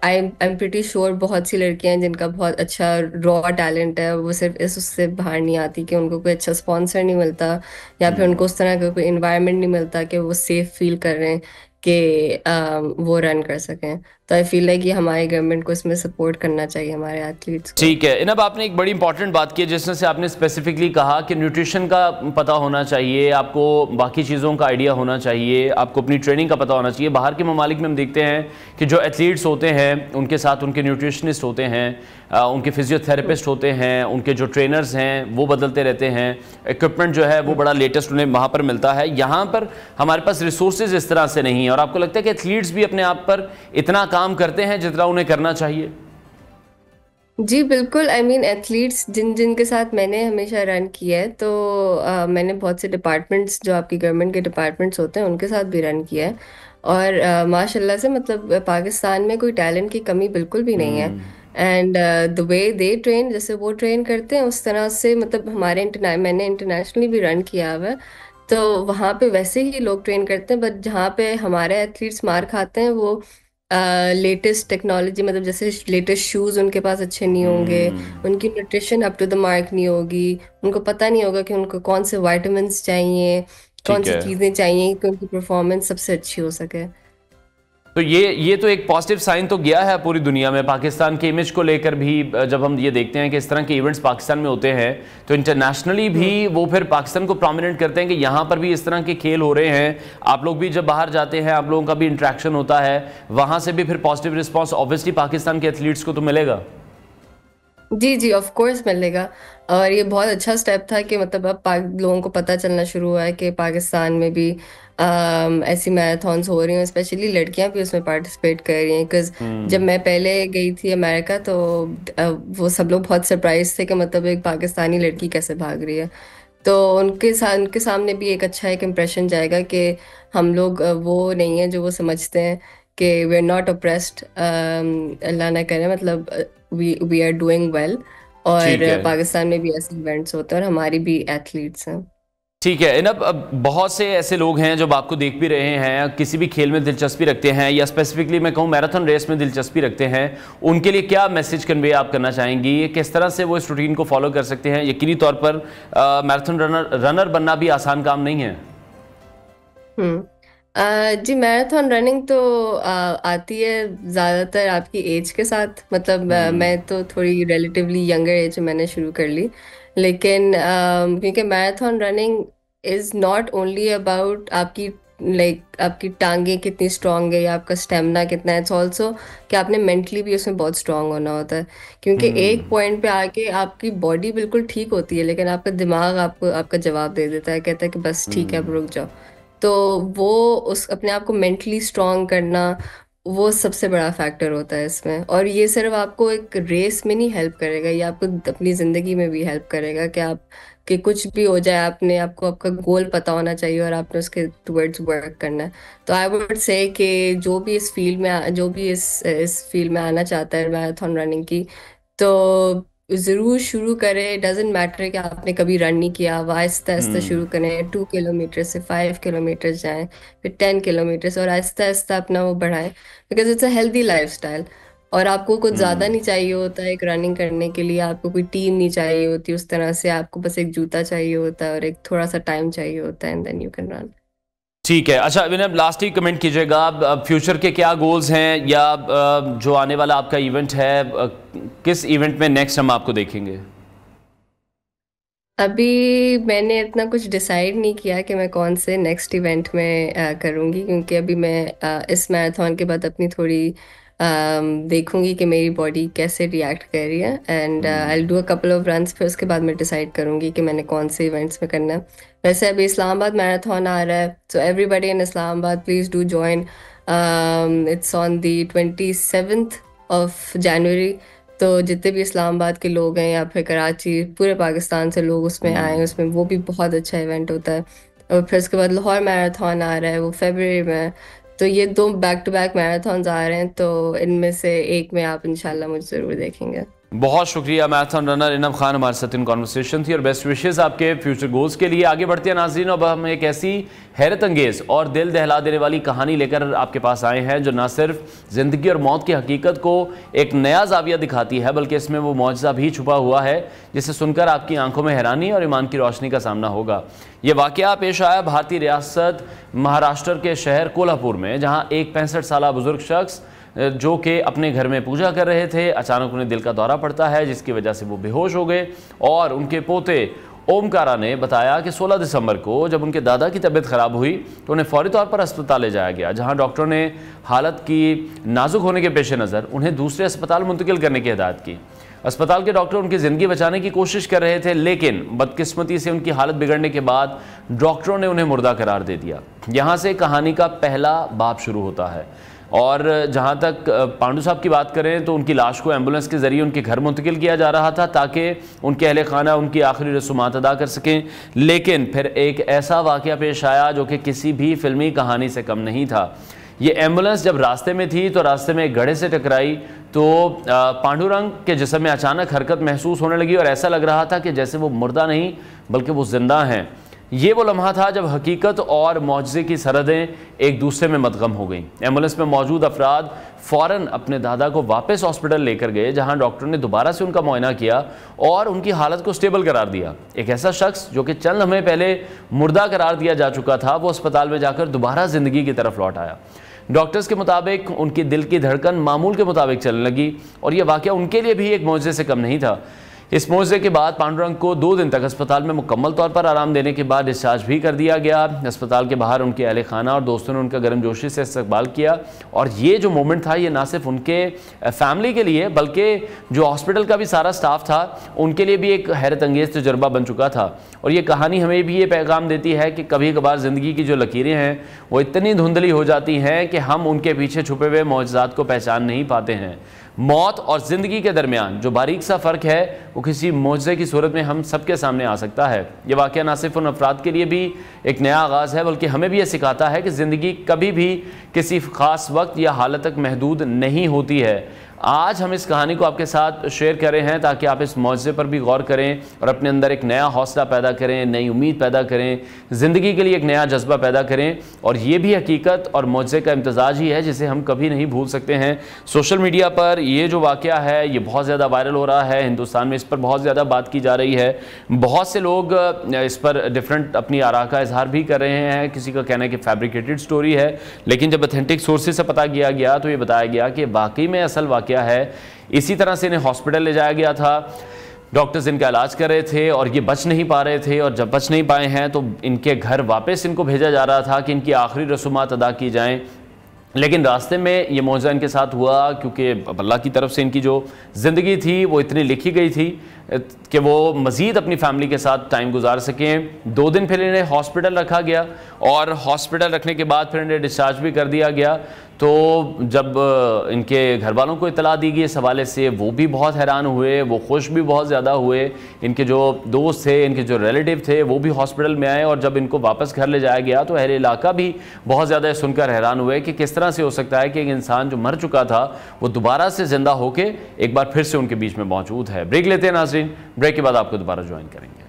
आई एम प्रिटी श्योर बहुत सी लड़कियां हैं जिनका बहुत अच्छा रॉ टैलेंट है, वो सिर्फ उससे बाहर नहीं आती, कि उनको कोई अच्छा स्पॉन्सर नहीं मिलता, या फिर उनको उस तरह का कोई इन्वायरमेंट नहीं मिलता कि वो सेफ फील कर रहे हैं, कि वो रन कर सकें। तो आई फील लाइक ये हमारी गवर्नमेंट को इसमें सपोर्ट करना चाहिए, हमारे एथलीट्स को। ठीक है। इनब, आपने एक बड़ी इंपॉर्टेंट बात की, जिसमें से आपने स्पेसिफिकली कहा कि न्यूट्रिशन का पता होना चाहिए, आपको बाकी चीज़ों का आइडिया होना चाहिए, आपको अपनी ट्रेनिंग का पता होना चाहिए। बाहर के ममालिक में हम देखते हैं कि जो एथलीट्स होते हैं उनके साथ उनके न्यूट्रिशनिस्ट होते हैं, उनके फिजियोथेरेपिस्ट होते हैं, उनके जो ट्रेनर्स हैं वो बदलते रहते हैं, इक्विपमेंट जो है वो बड़ा लेटेस्ट उन्हें वहाँ पर मिलता है। यहाँ पर हमारे पास रिसोर्सेज इस तरह से नहीं है। और आपको लगता है कि एथलीट्स भी अपने आप पर इतना काम करते हैं जितना उन्हें करना चाहिए? जी बिल्कुल, आई मीन एथलीट्स जिन जिन के साथ मैंने हमेशा रन किया है, तो मैंने बहुत से डिपार्टमेंट्स, जो आपकी गवर्नमेंट के डिपार्टमेंट्स होते हैं, उनके साथ भी रन किया है। और माशाल्लाह से मतलब पाकिस्तान में कोई टैलेंट की कमी बिल्कुल भी नहीं है। And the way they train, जैसे वो ट्रेन करते हैं उस तरह से, मतलब मैंने इंटरनेशनली भी रन किया हुआ है, तो वहाँ पे वैसे ही लोग ट्रेन करते हैं। बट जहाँ पे हमारे एथलीट्स मार खाते हैं, वो लेटेस्ट टेक्नोलॉजी, मतलब जैसे लेटेस्ट शूज़ उनके पास अच्छे नहीं होंगे, उनकी nutrition up to the mark नहीं होगी, उनको पता नहीं होगा कि उनको कौन से वाइटामिन्स चाहिए, कौन ठीक सी है। चीज़ें चाहिए कि उनकी परफॉर्मेंस सबसे अच्छी हो सके। तो ये तो एक पॉजिटिव साइन तो गया है पूरी दुनिया में पाकिस्तान के इमेज को लेकर भी। जब हम ये देखते हैं कि इस तरह के इवेंट्स पाकिस्तान में होते हैं तो इंटरनेशनली भी वो फिर पाकिस्तान को प्रोमिनेंट करते हैं कि यहाँ पर भी इस तरह के खेल हो रहे हैं। आप लोग भी जब बाहर जाते हैं, आप लोगों का भी इंट्रैक्शन होता है, वहाँ से भी फिर पॉजिटिव रिस्पॉन्स ऑब्वियसली पाकिस्तान के एथलीट्स को तो मिलेगा। जी जी, ऑफ कोर्स मिलेगा। और ये बहुत अच्छा स्टेप था कि मतलब अब लोगों को पता चलना शुरू हुआ है कि पाकिस्तान में भी ऐसी मैराथन्स हो रही हैं, स्पेशली लड़कियां भी उसमें पार्टिसिपेट कर रही हैं। बिकॉज जब मैं पहले गई थी अमेरिका तो वो सब लोग बहुत सरप्राइज थे कि मतलब एक पाकिस्तानी लड़की कैसे भाग रही है। तो उनके सामने भी एक अच्छा एक इम्प्रेशन जाएगा कि हम लोग वो नहीं है जो वो समझते हैं कि वी आर नॉट अप्रेस्ड, अल्लाह ना करे, मतलब वी आर डूइंग वेल। ठीक और है, पाकिस्तान में भी ऐसे इवेंट्स होते हैं और हमारी भी एथलीट्स हैं। ठीक है। इनब अब बहुत से ऐसे लोग हैं जो आपको देख भी रहे हैं, किसी भी खेल में दिलचस्पी रखते हैं या स्पेसिफिकली मैं कहूँ मैराथन रेस में दिलचस्पी रखते हैं, उनके लिए क्या मैसेज कन्वे आप करना चाहेंगी? किस तरह से वो इस रूटीन को फॉलो कर सकते हैं? यकीनी तौर पर मैराथन रनर बनना भी आसान काम नहीं है। जी, मैराथन रनिंग तो आती है ज़्यादातर आपकी एज के साथ। मतलब मैं तो थोड़ी रिलेटिवली यंगर एज में मैंने शुरू कर ली। लेकिन क्योंकि marathon running is not only about आपकी आपकी टांगे कितनी स्ट्रांग है या आपका स्टेमिना कितना है, इट्स ऑल्सो कि आपने मेंटली भी उसमें बहुत स्ट्रांग होना होता है। क्योंकि एक पॉइंट पे आके आपकी बॉडी बिल्कुल ठीक होती है लेकिन आपका दिमाग आपको आपका जवाब दे देता है, कहता है कि बस ठीक है, अब रुक जाओ। तो वो उस अपने आप को मेंटली स्ट्रांग करना, वो सबसे बड़ा फैक्टर होता है इसमें। और ये सिर्फ आपको एक रेस में नहीं हेल्प करेगा, ये आपको अपनी ज़िंदगी में भी हेल्प करेगा कि आप कि कुछ भी हो जाए आपने आपको आपका गोल पता होना चाहिए और आपने उसके टुवर्ड्स वर्क करना है। तो आई वुड से कि जो भी इस फील्ड में जो भी इस फील्ड में आना चाहता है मैराथन रनिंग की, तो ज़रूर शुरू करें। डजेंट मैटर कि आपने कभी रन नहीं किया, आप आहिस्ता आहिस्ता शुरू करें। 2 किलोमीटर से 5 किलोमीटर जाएं, फिर 10 किलोमीटर से, और आहिस्ता आहिस्ता अपना वो बढ़ाएं। Because it's a healthy lifestyle. और आपको कुछ ज़्यादा नहीं चाहिए होता है एक रनिंग करने के लिए, आपको कोई टीम नहीं चाहिए होती उस तरह से, आपको बस एक जूता चाहिए होता है और एक थोड़ा सा टाइम चाहिए होता है, and then you can run. ठीक है। अच्छा विनय, लास्ट ही कमेंट कीजिएगा, अब फ्यूचर के क्या गोल्स हैं या जो आने वाला आपका इवेंट है, किस इवेंट में नेक्स्ट हम आपको देखेंगे? अभी मैंने इतना कुछ डिसाइड नहीं किया कि मैं कौन से नेक्स्ट इवेंट में करूँगी, क्योंकि अभी मैं इस मैराथन के बाद अपनी थोड़ी देखूंगी कि मेरी बॉडी कैसे रिएक्ट कर रही है, and I do a couple of runs, फिर उसके बाद मैं डिसाइड करूंगी कि मैंने कौन से इवेंट्स में करना है। वैसे अभी इस्लामाबाद मैराथन आ रहा है, so everybody in Islamabad please do join. It's on the 27th of January. तो जितने भी इस्लामाबाद के लोग हैं या फिर कराची, पूरे पाकिस्तान से लोग उसमें आए, उसमें वो भी बहुत अच्छा इवेंट होता है। और फिर उसके बाद लाहौर मैराथन आ रहा है, वो फरवरी में है। तो ये 2 बैक टू बैक मैराथन्स आ रहे हैं, तो इनमें से एक में आप इंशाल्लाह मुझे ज़रूर देखेंगे। बहुत शुक्रिया मैराथन रनर इनब खान, हमारे साथ इन कॉन्वर्सेशन थी, और बेस्ट विशेस आपके फ्यूचर गोल्स के लिए। आगे बढ़ते हैं नाज़रीन, अब हम एक ऐसी हैरत अंगेज़ और दिल दहला देने वाली कहानी लेकर आपके पास आए हैं जो ना सिर्फ ज़िंदगी और मौत की हकीकत को एक नया जाविया दिखाती है, बल्कि इसमें वो मौजज़ा भी छुपा हुआ है जिसे सुनकर आपकी आंखों में हैरानी और ईमान की रोशनी का सामना होगा। ये वाक़या पेश आया भारतीय रियासत महाराष्ट्र के शहर कोल्हापुर में, जहाँ एक 65 साल बुजुर्ग शख्स जो कि अपने घर में पूजा कर रहे थे, अचानक उन्हें दिल का दौरा पड़ता है जिसकी वजह से वो बेहोश हो गए। और उनके पोते ओमकारा ने बताया कि 16 दिसंबर को जब उनके दादा की तबीयत ख़राब हुई तो उन्हें फौरी तौर पर अस्पताल ले जाया गया, जहां डॉक्टरों ने हालत की नाजुक होने के पेश नज़र उन्हें दूसरे अस्पताल मुंतकिल करने की हिदायत की। अस्पताल के डॉक्टर उनकी ज़िंदगी बचाने की कोशिश कर रहे थे, लेकिन बदकिस्मती से उनकी हालत बिगड़ने के बाद डॉक्टरों ने उन्हें मुर्दा करार दे दिया। यहाँ से कहानी का पहला बाब शुरू होता है। और जहाँ तक पांडू साहब की बात करें तो उनकी लाश को एम्बुलेंस के ज़रिए उनके घर मुंतकिल किया जा रहा था ताकि उनके अहले खाना उनकी आखिरी रसूमात अदा कर सकें। लेकिन फिर एक ऐसा वाक़या पेश आया जो कि किसी भी फिल्मी कहानी से कम नहीं था। ये एम्बुलेंस जब रास्ते में थी तो रास्ते में एक गड्ढे से टकराई तो पांडुरंग के जिस्म में अचानक हरकत महसूस होने लगी और ऐसा लग रहा था कि जैसे वो मुर्दा नहीं बल्कि वो जिंदा हैं। ये वो लम्हा था जब हकीकत और मौजज़े की सरहदें एक दूसरे में मदगम हो गईं। एम्बुलेंस में मौजूद अफराद फ़ौरन अपने दादा को वापस हॉस्पिटल लेकर गए, जहां डॉक्टर ने दोबारा से उनका मुआयना किया और उनकी हालत को स्टेबल करार दिया। एक ऐसा शख्स जो कि चंद लम्हे पहले मुर्दा करार दिया जा चुका था, वो अस्पताल में जाकर दोबारा ज़िंदगी की तरफ लौट आया। डॉक्टर्स के मुताबिक उनकी दिल की धड़कन मामूल के मुताबिक चलने लगी और यह वाक़या उनके लिए भी एक मौजज़े से कम नहीं था। इस मौजज़े के बाद पांडुरंग को 2 दिन तक अस्पताल में मुकम्मल तौर पर आराम देने के बाद डिस्चार्ज भी कर दिया गया। अस्पताल के बाहर उनके अहले खाना और दोस्तों ने उनका गर्मजोशी से इस्तकबाल किया और ये जो मोमेंट था ये ना सिर्फ उनके फैमिली के लिए बल्कि जो हॉस्पिटल का भी सारा स्टाफ था उनके लिए भी एक हैरत अंगेज़ तजुर्बा बन चुका था। और ये कहानी हमें भी ये पैगाम देती है कि कभी कभार ज़िंदगी की जो लकीरें हैं वो इतनी धुंधली हो जाती हैं कि हम उनके पीछे छुपे हुए मौजज़ात को पहचान नहीं पाते हैं। मौत और ज़िंदगी के दरमियान जो बारीक सा फ़र्क है वो किसी मौजज़े की सूरत में हम सबके सामने आ सकता है। ये वाक़या ना सिर्फ उन अफराद के लिए भी एक नया आगाज़ है बल्कि हमें भी ये सिखाता है कि ज़िंदगी कभी भी किसी ख़ास वक्त या हालत तक महदूद नहीं होती है। आज हम इस कहानी को आपके साथ शेयर कर रहे हैं ताकि आप इस मौजज़े पर भी गौर करें और अपने अंदर एक नया हौसला पैदा करें, नई उम्मीद पैदा करें, ज़िंदगी के लिए एक नया जज्बा पैदा करें। और ये भी हकीकत और मौजज़े का इम्तज़ाज ही है जिसे हम कभी नहीं भूल सकते हैं। सोशल मीडिया पर ये जो वाक़या है ये बहुत ज़्यादा वायरल हो रहा है, हिंदुस्तान में इस पर बहुत ज़्यादा बात की जा रही है। बहुत से लोग इस पर डिफरेंट अपनी आरा का इजहार भी कर रहे हैं। किसी का कहना है कि फैब्रिकेटेड स्टोरी है, लेकिन जब ऑथेंटिक सोर्सेज से पता किया गया तो ये बताया गया कि वाकई में असल क्या है। इसी तरह से इन्हें हॉस्पिटल ले जाया गया था, डॉक्टर्स इनका इलाज कर रहे थे और ये बच नहीं पा रहे थे और जब बच नहीं पाए हैं तो इनके घर वापस इनको भेजा जा रहा था कि इनकी आखिरी रसूमात अदा की जाएं। लेकिन रास्ते में ये मौजज़ा इनके साथ हुआ क्योंकि अल्लाह की तरफ से इनकी जो ज़िंदगी थी वो इतनी लिखी गई थी कि वो मज़ीद अपनी फैमिली के साथ टाइम गुजार सकें। 2 दिन फिर इन्हें हॉस्पिटल रखा गया और हॉस्पिटल रखने के बाद फिर इन्हें डिस्चार्ज भी कर दिया गया। तो जब इनके घर वालों को इतला दी गई इस हवाले से वो भी बहुत हैरान हुए, वो खुश भी बहुत ज़्यादा हुए। इनके जो दोस्त थे, इनके जो रिलेटिव थे वो भी हॉस्पिटल में आए और जब इनको वापस घर ले जाया गया तो अहले इलाका भी बहुत ज़्यादा सुनकर हैरान हुए कि किस तरह से हो सकता है कि एक इंसान जो मर चुका था वो दोबारा से ज़िंदा होकर एक बार फिर से उनके बीच में मौजूद है। ब्रेक लेते हैं नाज़रीन, ब्रेक के बाद आपको दोबारा ज्वाइन करेंगे।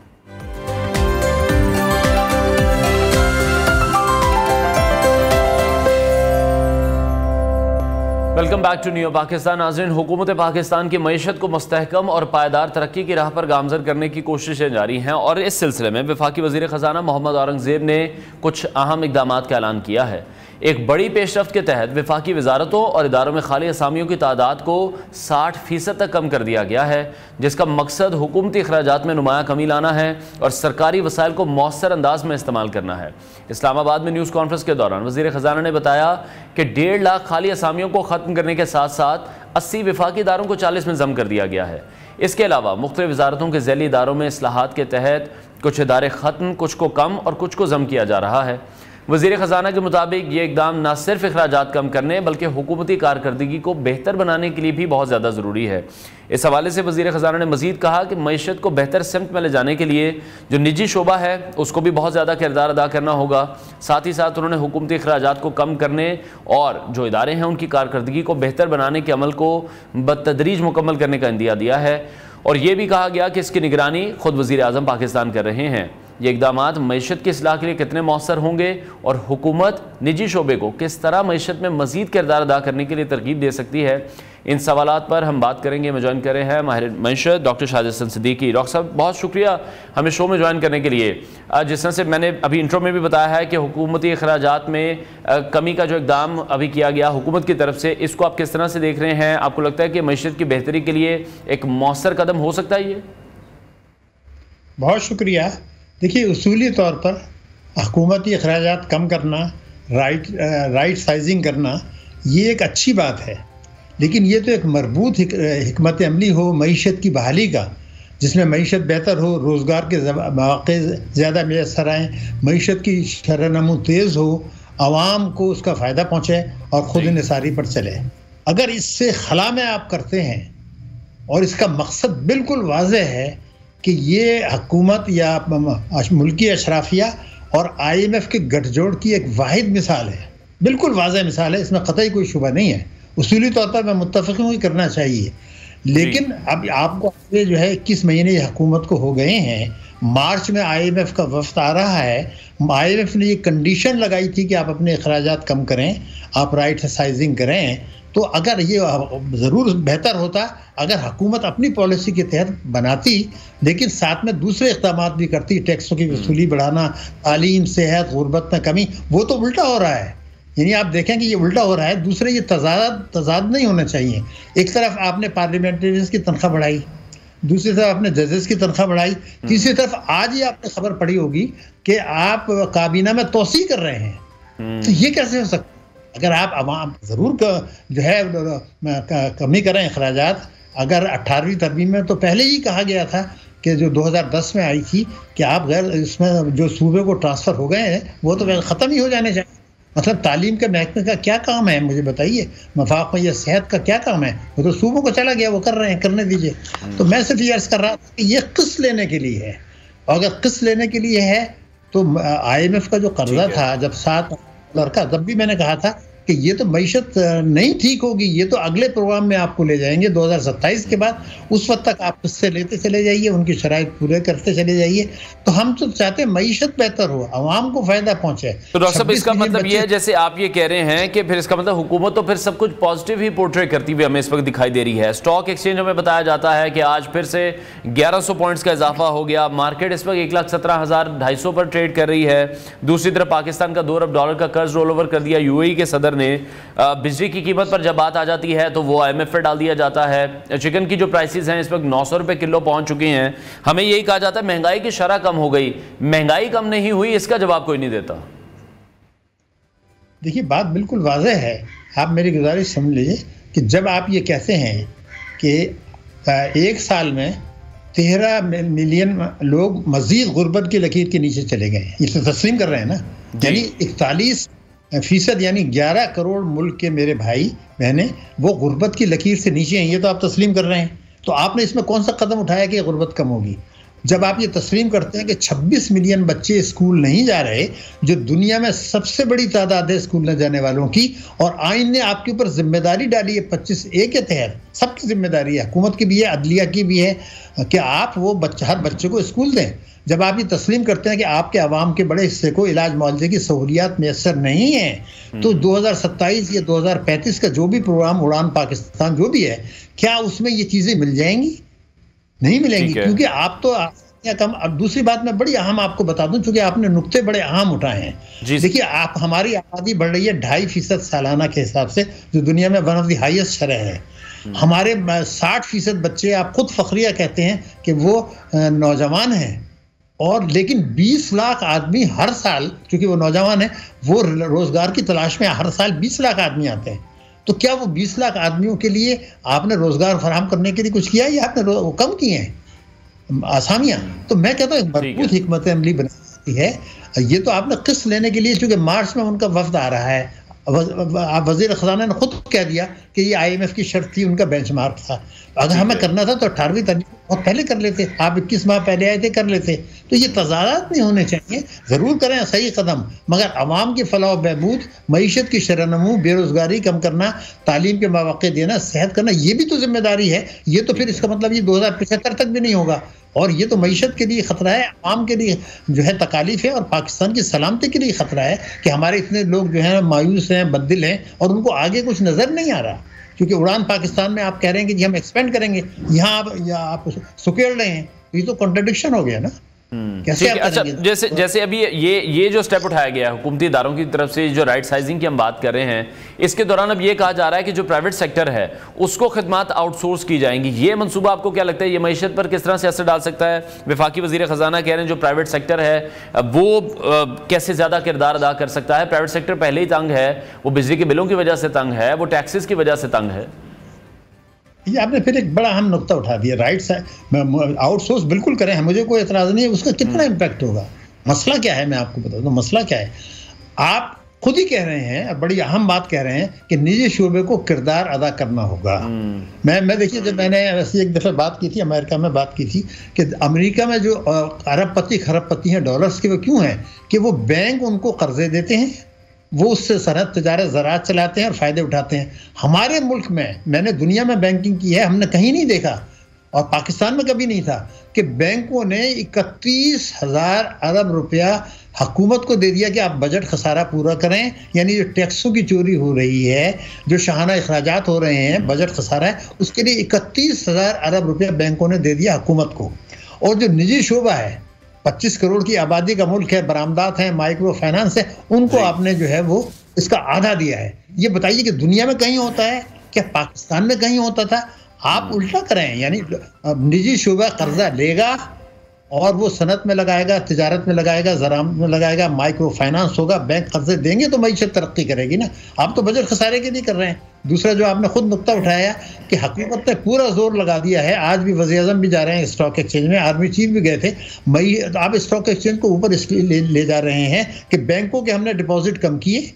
Welcome back to new Pakistan. नाज़रीन, हुकूमत पाकिस्तान की मईशत को मुस्तहकम और पायदार तरक्की की राह पर गामजन करने की कोशिशें जारी हैं और इस सिलसिले में वफाकी वज़ीर ख़जाना मोहम्मद औरंगज़ेब ने कुछ अहम इक़दामात का ऐलान किया है। एक बड़ी पेशरफ्त के तहत वफाकी वजारतों और इदारों में खाली असामियों की तादाद को 60% तक कम कर दिया गया है, जिसका मकसद हुकूमती अखराजात में नुमाया कमी लाना है और सरकारी वसाइल को मौसर अंदाज में इस्तेमाल करना है। इस्लामाबाद में न्यूज़ कॉन्फ्रेंस के दौरान वज़ीर ख़जाना ने बताया कि 1.5 लाख खाली असामियों को ख़त्म करने के साथ साथ 80 वफाकी इदारों को 40 में ज़म कर दिया गया है। इसके अलावा मुख्तलिफ वजारतों के ज़ैली इदारों में इस्लाहात के तहत कुछ इदारे ख़त्म, कुछ को कम और कुछ को ज़म किया जा रहा है। वज़ीर ख़जाना के मुताबिक ये इक़दाम न सिर्फ अखराजात कम करने बल्कि हुकूमती कारकर्दगी को बेहतर बनाने के लिए भी बहुत ज़्यादा ज़रूरी है। इस हवाले से वज़ीर ख़जाना ने मज़ीद कहा कि मईशत को बेहतर सिमत में ले जाने के लिए जो निजी शोबा है उसको भी बहुत ज़्यादा किरदार अदा करना होगा। साथ ही साथ उन्होंने हुकूमती अखराजात को कम करने और जो इदारे हैं उनकी कारकर्दगी को बेहतर बनाने के अमल को बतदरीज मुकम्मल करने का इंदिया दिया है और ये भी कहा गया कि इसकी निगरानी खुद वज़ीर आज़म पाकिस्तान कर रहे हैं। ये इक़दामात मईशत की इस्लाह के लिए कितने मौसर होंगे और हुकूमत निजी शोबे को किस तरह मईशत में मज़ीद किरदार अदा करने के लिए तरकीब दे सकती है, इन सवालात पर हम बात करेंगे। मैं ज्वाइन कर रहे हैं माहिर मईशत डॉक्टर शाहिद हसन सिद्दीकी। डॉक्टर साहब, बहुत शुक्रिया हमें शो में ज्वाइन करने के लिए। जिस तरह से मैंने अभी इंट्रो में भी बताया है कि हुकूमती अखराजात में कमी का जो इक़दाम अभी किया गया हुकूमत की तरफ से, इसको आप किस तरह से देख रहे हैं? आपको लगता है कि मईशत की बेहतरी के लिए एक मौसर कदम हो सकता है ये? बहुत शुक्रिया। देखिए, उसूली तौर पर हुकूमती अखराजात कम करना, राइट साइजिंग करना, ये एक अच्छी बात है, लेकिन ये तो एक मरबूत हिकमत अमली हो मईशत की बहाली का, जिसमें मईशत बेहतर हो, रोज़गार के मौक़े ज़्यादा मैसर आएँ, मईशत की शरह-नमू तेज़ हो, आवाम को उसका फ़ायदा पहुँचे और ख़ुद निसारी पर चले। अगर इससे खला में आप करते हैं और इसका मकसद बिल्कुल वाज़ेह है कि ये हुकूमत या मुल्की अशराफिया और IMF के गठजोड़ की एक वाहिद मिसाल है, बिल्कुल वाज़ेह मिसाल है, इसमें क़तई कोई शुबा नहीं है। उसूली तौर पर मैं मुत्तफ़िक़ हूँ, करना चाहिए, लेकिन अब आपको जो है 21 महीने हुकूमत को हो गए हैं। मार्च में IMF का वफ़द आ रहा है। IMF ने ये कंडीशन लगाई थी कि आप अपने अखराजात कम करें, आप राइट साइजिंग करें। तो अगर ये ज़रूर बेहतर होता अगर हुकूमत अपनी पॉलिसी के तहत बनाती, लेकिन साथ में दूसरे इक़दाम भी करती, टैक्सों की वसूली बढ़ाना, तालीम, सेहत, गुर्बत में कमी, वो तो उल्टा हो रहा है। यानी आप देखें कि ये उल्टा हो रहा है। दूसरे, ये तजाद नहीं होना चाहिए। एक तरफ आपने पार्लियामेंटेरियंस की तनख्वाह बढ़ाई, दूसरी तरफ आपने जजेस की तनख्वाह बढ़ाई, तीसरी तरफ आज ही आपने खबर पड़ी होगी कि आप काबीना में तोसी कर रहे हैं। तो ये कैसे हो सकता है? अगर आप अवाम ज़रूर जो है कमी करें अखराजात, अगर 18वीं तरमीम में तो पहले ही कहा गया था कि जो 2010 में आई थी कि आप गैर इसमें जो सूबे को ट्रांसफ़र हो गए हैं वो तो ख़त्म ही हो जाने चाहिए। मतलब तालीम के महकमे का क्या काम है, मुझे बताइए। मफाक में या सेहत का क्या काम है? वो तो सूबों को चला गया, वो कर रहे हैं, करने दीजिए। तो मैं सिर्फ ये अर्ज़ कर रहा था कि ये किस्त लेने के लिए है, और अगर किस्त लेने के लिए है तो IMF का जो कर्जा था जब $7 का, तब भी मैंने कहा था कि ये तो मईशत नहीं ठीक होगी, ये तो अगले प्रोग्राम में आपको ले जाएंगे 2027 के बाद। उस वक्त तक आप उससे लेते चले जाइए, उनकी शराइत पूरे करते चले जाइए। तो हम तो चाहते हैं मईशत बेहतर हो, आवाम को फायदा पहुंचे। तो डॉक्टर साहब, इसका मतलब ये है, जैसे आप ये कह रहे हैं कि फिर इसका मतलब हुकूमत तो फिर सब कुछ पॉजिटिव ही पोर्ट्रे करती हुई हमें इस वक्त दिखाई दे रही है। स्टॉक एक्सचेंज में बताया जाता है कि आज फिर से 1100 पॉइंट्स का इजाफा हो गया। मार्केट इस वक्त 1,17,250 पर ट्रेड कर रही है। दूसरी तरफ पाकिस्तान का $2 अरब का कर्ज रोल ओवर कर दिया UAE के सदर ने। बिजली की कीमत पर जब बात आ जाती है तो वो IMF पर डाल दिया जाता है। चिकन की जो प्राइसेस हैं इस वक्त 900 रुपए किलो पहुंच चुकी हैं। हमें यही कहा जाता है महंगाई की शरह कम हो गई, महंगाई कम नहीं हुई, इसका जवाब कोई नहीं देता। देखिए, बात बिल्कुल वाज़ेह है। आप मेरी गुजारिश समझ लीजिए कि जब आप ये कहते हैं कि एक साल में 13 मिलियन लोग मजीद गुर्बत की लकीर के नीचे चले गए, इसे तस्लीम कर रहे हैं ना, यानी 41% यानी 11 करोड़ मुल्क के मेरे भाई बहनें वो गुर्बत की लकीर से नीचे हैं, ये तो आप तस्लीम कर रहे हैं। तो आपने इसमें कौन सा कदम उठाया कि गुर्बत कम होगी? जब आप ये तस्लीम करते हैं कि 26 मिलियन बच्चे स्कूल नहीं जा रहे, जो दुनिया में सबसे बड़ी तादाद है स्कूल न जाने वालों की, और आइन ने आपके ऊपर जिम्मेदारी डाली है 25A के तहत, सबकी जिम्मेदारी है, हुकूमत की भी है, अदलिया की भी है, कि आप वो हर बच्चे को स्कूल दें। जब आप ये तस्लीम करते हैं कि आपके आवाम के बड़े हिस्से को इलाज मुआवजे की सहूलियात मैसर नहीं है, तो 2027 या 2035 का जो भी प्रोग्राम उड़ान पाकिस्तान जो भी है, क्या उसमें ये चीज़ें मिल जाएंगी? नहीं मिलेंगी, क्योंकि आप तो कम। अब दूसरी बात मैं बड़ी अहम आपको बता दूं, चूंकि आपने नुक्ते बड़े अहम उठाए हैं। देखिए, आप हमारी आबादी बढ़ रही है 2.5% सालाना के हिसाब से, जो दुनिया में वन ऑफ द हाईएस्ट शरह है। हमारे 60% बच्चे, आप खुद फखरिया कहते हैं कि वो नौजवान हैं, और लेकिन 20 लाख आदमी हर साल, चूंकि वो नौजवान है, वो रोजगार की तलाश में हर साल 20 लाख आदमी आते हैं। तो क्या वो 20 लाख आदमियों के लिए आपने रोजगार फराहम करने के लिए कुछ किया, या आपने वो कम किए हैं आसामियां? तो मैं कहता हूँ मजबूत हिकमत अमली बनाती है। ये तो आपने किस्त लेने के लिए, चूंकि मार्च में उनका वफ्द आ रहा है, आप वजीर खजाना ने खुद कह दिया कि ये IMF की शर्त थी, उनका बेंचमार्क था। अगर हमें करना था तो 18वीं तरमीम बहुत पहले कर लेते, आप 21 माह पहले आए थे, कर लेते। तो ये तजादात नहीं होने चाहिए। ज़रूर करें सही कदम, मगर आवाम की फलाह बहबूद, मईशत की शरह-नमू, बेरोज़गारी कम करना, तालीम के मौक़े देना, सेहत करना, ये भी तो जिम्मेदारी है। ये तो फिर इसका मतलब ये 2075 तक भी नहीं होगा, और ये तो मईशत के लिए ख़तरा है, आवाम के लिए जो है तकालीफ है, और पाकिस्तान की सलामती के लिए ख़तरा है कि हमारे इतने लोग जो हैं मायूस हैं, बददिल हैं, और उनको आगे कुछ नज़र नहीं आ रहा। क्योंकि उड़ान पाकिस्तान में आप कह रहे हैं कि जी हम एक्सपेंड करेंगे, यहाँ आप सुकेड़ रहे हैं, ये तो कॉन्ट्रडिक्शन हो गया ना। कैसे? अच्छा, जैसे अभी ये जो स्टेप उठाया गया है हुकूमती इदारों की तरफ से, जो राइट साइजिंग की हम बात कर रहे हैं, इसके दौरान अब ये कहा जा रहा है कि जो प्राइवेट सेक्टर है उसको खदमात आउटसोर्स की जाएंगी। ये मंसूबा आपको क्या लगता है, ये मईशत पर किस तरह से असर डाल सकता है? वफाकी वजीर खजाना कह रहे हैं जो प्राइवेट सेक्टर है वो कैसे ज़्यादा किरदार अदा कर सकता है? प्राइवेट सेक्टर पहले ही तंग है, वो बिजली के बिलों की वजह से तंग है, वो टैक्सेस की वजह से तंग है। ये आपने फिर एक बड़ा अहम नुक्ता उठा दिया। राइट आउटसोर्स बिल्कुल करें, मुझे कोई एतराज़ नहीं है, उसका कितना इम्पैक्ट होगा? मसला क्या है, मैं आपको बता दूं मसला क्या है। आप खुद ही कह रहे हैं, बड़ी अहम बात कह रहे हैं कि निजी शोबे को किरदार अदा करना होगा। मैं देखिए, जब मैंने ऐसी एक दफ़ा बात की थी, अमेरिका में बात की थी, कि अमेरिका में जो अरबपति खरबपति हैं डॉलर्स के, वो क्यों हैं कि वो बैंक उनको कर्जे देते हैं, वो उससे सरहद तजारत ज़राअत चलाते हैं और फ़ायदे उठाते हैं। हमारे मुल्क में, मैंने दुनिया में बैंकिंग की है, हमने कहीं नहीं देखा, और पाकिस्तान में कभी नहीं था, कि बैंकों ने 31,000 अरब रुपया हुकूमत को दे दिया कि आप बजट खसारा पूरा करें। यानी जो टैक्सों की चोरी हो रही है, जो शाहाना अखराजात हो रहे हैं, बजट खसारा है, उसके लिए 31,000 अरब रुपया बैंकों ने दे दिया हुकूमत को। और जो निजी शोबा है 25 करोड़ की आबादी का मुल्क है, बरामदात हैं, माइक्रो फाइनेंस है, उनको आपने जो है वो इसका आधा दिया है। ये बताइए कि दुनिया में कहीं होता है क्या? पाकिस्तान में कहीं होता था? आप उल्टा करें, यानी निजी शोबा कर्जा लेगा और वो सनत में लगाएगा, तिजारत में लगाएगा, ज़राअत में लगाएगा, माइक्रो फाइनेंस होगा, बैंक कर्जे देंगे तो मईशत तरक्की करेगी ना। आप तो बजट खसारे के नहीं कर रहे हैं। दूसरा जो आपने खुद नुक्ता उठाया कि हुकूमत ने पूरा जोर लगा दिया है, आज भी वज़ीर आज़म भी जा रहे हैं स्टॉक एक्सचेंज में, आर्मी चीफ भी गए थे, आप स्टॉक एक्सचेंज को ऊपर इसलिए ले जा रहे हैं कि बैंकों के हमने डिपॉजिट कम किए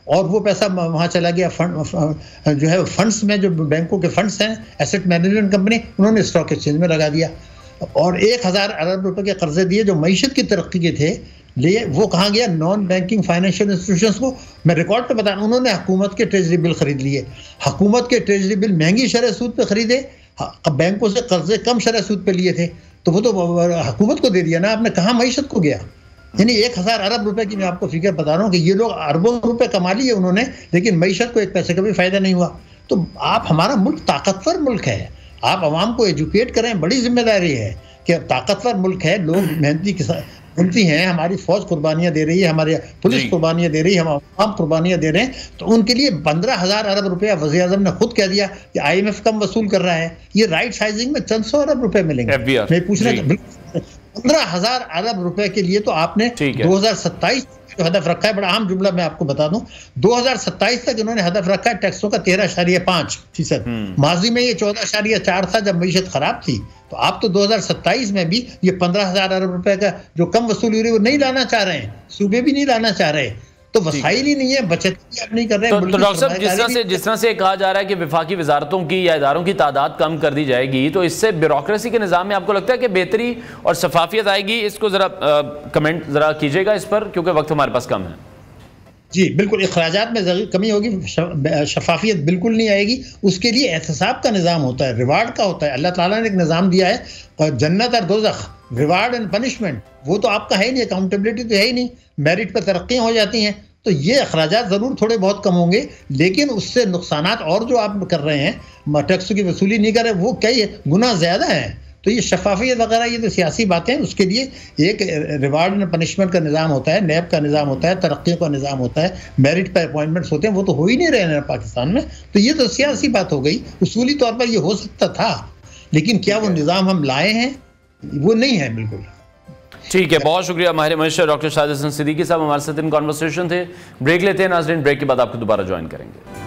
और वो पैसा वहाँ चला गया फंड जो है फंड्स में, जो बैंकों के फंड्स हैं, एसेट मैनेजमेंट कंपनी, उन्होंने स्टॉक एक्सचेंज में लगा दिया और 1000 अरब रुपए के कर्जे दिए जो मईशत की तरक्की के थे, लिए वो कहाँ गया? नॉन बैंकिंग फाइनेंशियल इंस्टीट्यूशंस को। मैं रिकॉर्ड पे बता रहा हूँ, उन्होंने हुकूमत के ट्रेजरी बिल खरीद लिए, हुकूमत के ट्रेजरी बिल महंगी शरह सूद पे खरीदे, बैंकों से कर्जे कम शरह सूद पे लिए थे, तो वो तो हुकूमत को दे दिया ना आपने, कहाँ मईशत को गया? यानी 1000 अरब रुपए की मैं आपको फिगर बता रहा हूँ कि ये लोग अरबों रुपए कमा लिए उन्होंने, लेकिन मईशत को एक पैसे का भी फायदा नहीं हुआ। तो आप, हमारा मुल्क ताकतवर मुल्क है, आप आवाम को एजुकेट करें, बड़ी जिम्मेदारी है कि ताकतवर मुल्क है, लोग मेहनती हैं, हमारी फौज कुर्बानियां दे रही है, हमारी पुलिस कुर्बानियां दे रही है, हम आवाम कुर्बानियां दे रहे हैं, तो उनके लिए 15,000 अरब रुपया वज़ीर आज़म ने खुद कह दिया कि IMF कम वसूल कर रहा है। ये राइट साइजिंग में चंद 100 अरब रुपए मिलेंगे। मैं पूछना 15,000 अरब रुपए के लिए तो आपने 2027 जो हदफ रखा है, बड़ा अहम जुमला मैं आपको बता दूं, 2027 तक इन्होंने हदफ रखा है टैक्सों का 13.5%। माजी में ये 14.4 था जब मईशत खराब थी, तो आप तो 2027 में भी ये 15,000 अरब रुपए का जो कम वसूली हो रही है वो नहीं लाना चाह रहे हैं, सूबे भी नहीं लाना चाह रहे, तो वसाइल ही नहीं है, बचत भी आप नहीं कर रहे हैं। तो डॉक्टर साहब, जिस तरह से कहा जा रहा है कि विफाकी वजारतों की या इदारों की तादाद कम कर दी जाएगी, तो इससे ब्यूरोक्रेसी के निज़ाम में आपको लगता है कि बेहतरी और शफाफियत आएगी? इसको ज़रा कमेंट ज़रा कीजिएगा इस पर, क्योंकि वक्त हमारे पास कम है। जी बिल्कुल, अखराजात में कमी होगी, शफाफियत बिल्कुल नहीं आएगी। उसके लिए एहतसाब का निज़ाम होता है, रिवार्ड का होता है। अल्लाह ताला ने एक निज़ाम दिया है, जन्नत और दोज़ख, रिवार्ड एंड पनिशमेंट, वो तो आपका है ही नहीं, अकाउंटेबिलिटी तो है ही नहीं, मेरिट पर तरक्कियाँ हो जाती हैं। तो ये अखराजात ज़रूर थोड़े बहुत कम होंगे, लेकिन उससे नुकसानात और जो आप कर रहे हैं, टैक्स की वसूली नहीं कर रहे, वो कई गुना ज़्यादा है। तो ये शफाफियत वगैरह ये तो सियासी बातें हैं, उसके लिए एक रिवार्ड एंड पनिशमेंट का निज़ाम होता है, नैब का निज़ाम होता है, तरक्कियों का निज़ाम होता है, मेरिट पर अपॉइंटमेंट्स होते हैं, वो तो हो ही नहीं रहे हैं पाकिस्तान में। तो ये तो सियासी बात हो गई, उसूली तौर पर ये हो सकता था, लेकिन क्या वो निज़ाम हम लाए हैं? वो नहीं है बिल्कुल। ठीक है, बहुत शुक्रिया माहिर मईशत डॉक्टर शाहिद हसन सिद्दीकी साहब हमारे साथ इन कॉन्वर्सेशन थे। ब्रेक लेते हैं नाज़रीन, ब्रेक के बाद आपको दोबारा ज्वाइन करेंगे।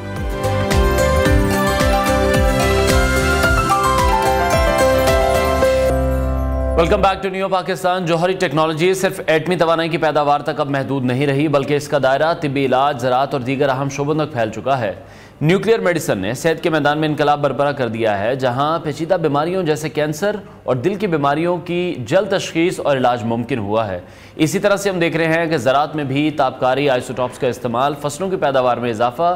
Welcome back to new Pakistan. जौहरी टेक्नोलॉजी सिर्फ एटमी तवानाई की पैदावार तक अब महदूद नहीं रही, बल्कि इसका दायरा तिब्बी इलाज, ज़राअत और दीगर अहम शोबों तक फैल चुका है। न्यूक्लियर मेडिसिन ने सेहत के मैदान में इनकलाब बरपा कर दिया है, जहां पेचीदा बीमारियों जैसे कैंसर और दिल की बीमारियों की जल्द तशखीस और इलाज मुमकिन हुआ है। इसी तरह से हम देख रहे हैं कि ज़राअत में भी ताबकारी आइसोटॉप्स का इस्तेमाल फसलों की पैदावार में इजाफा,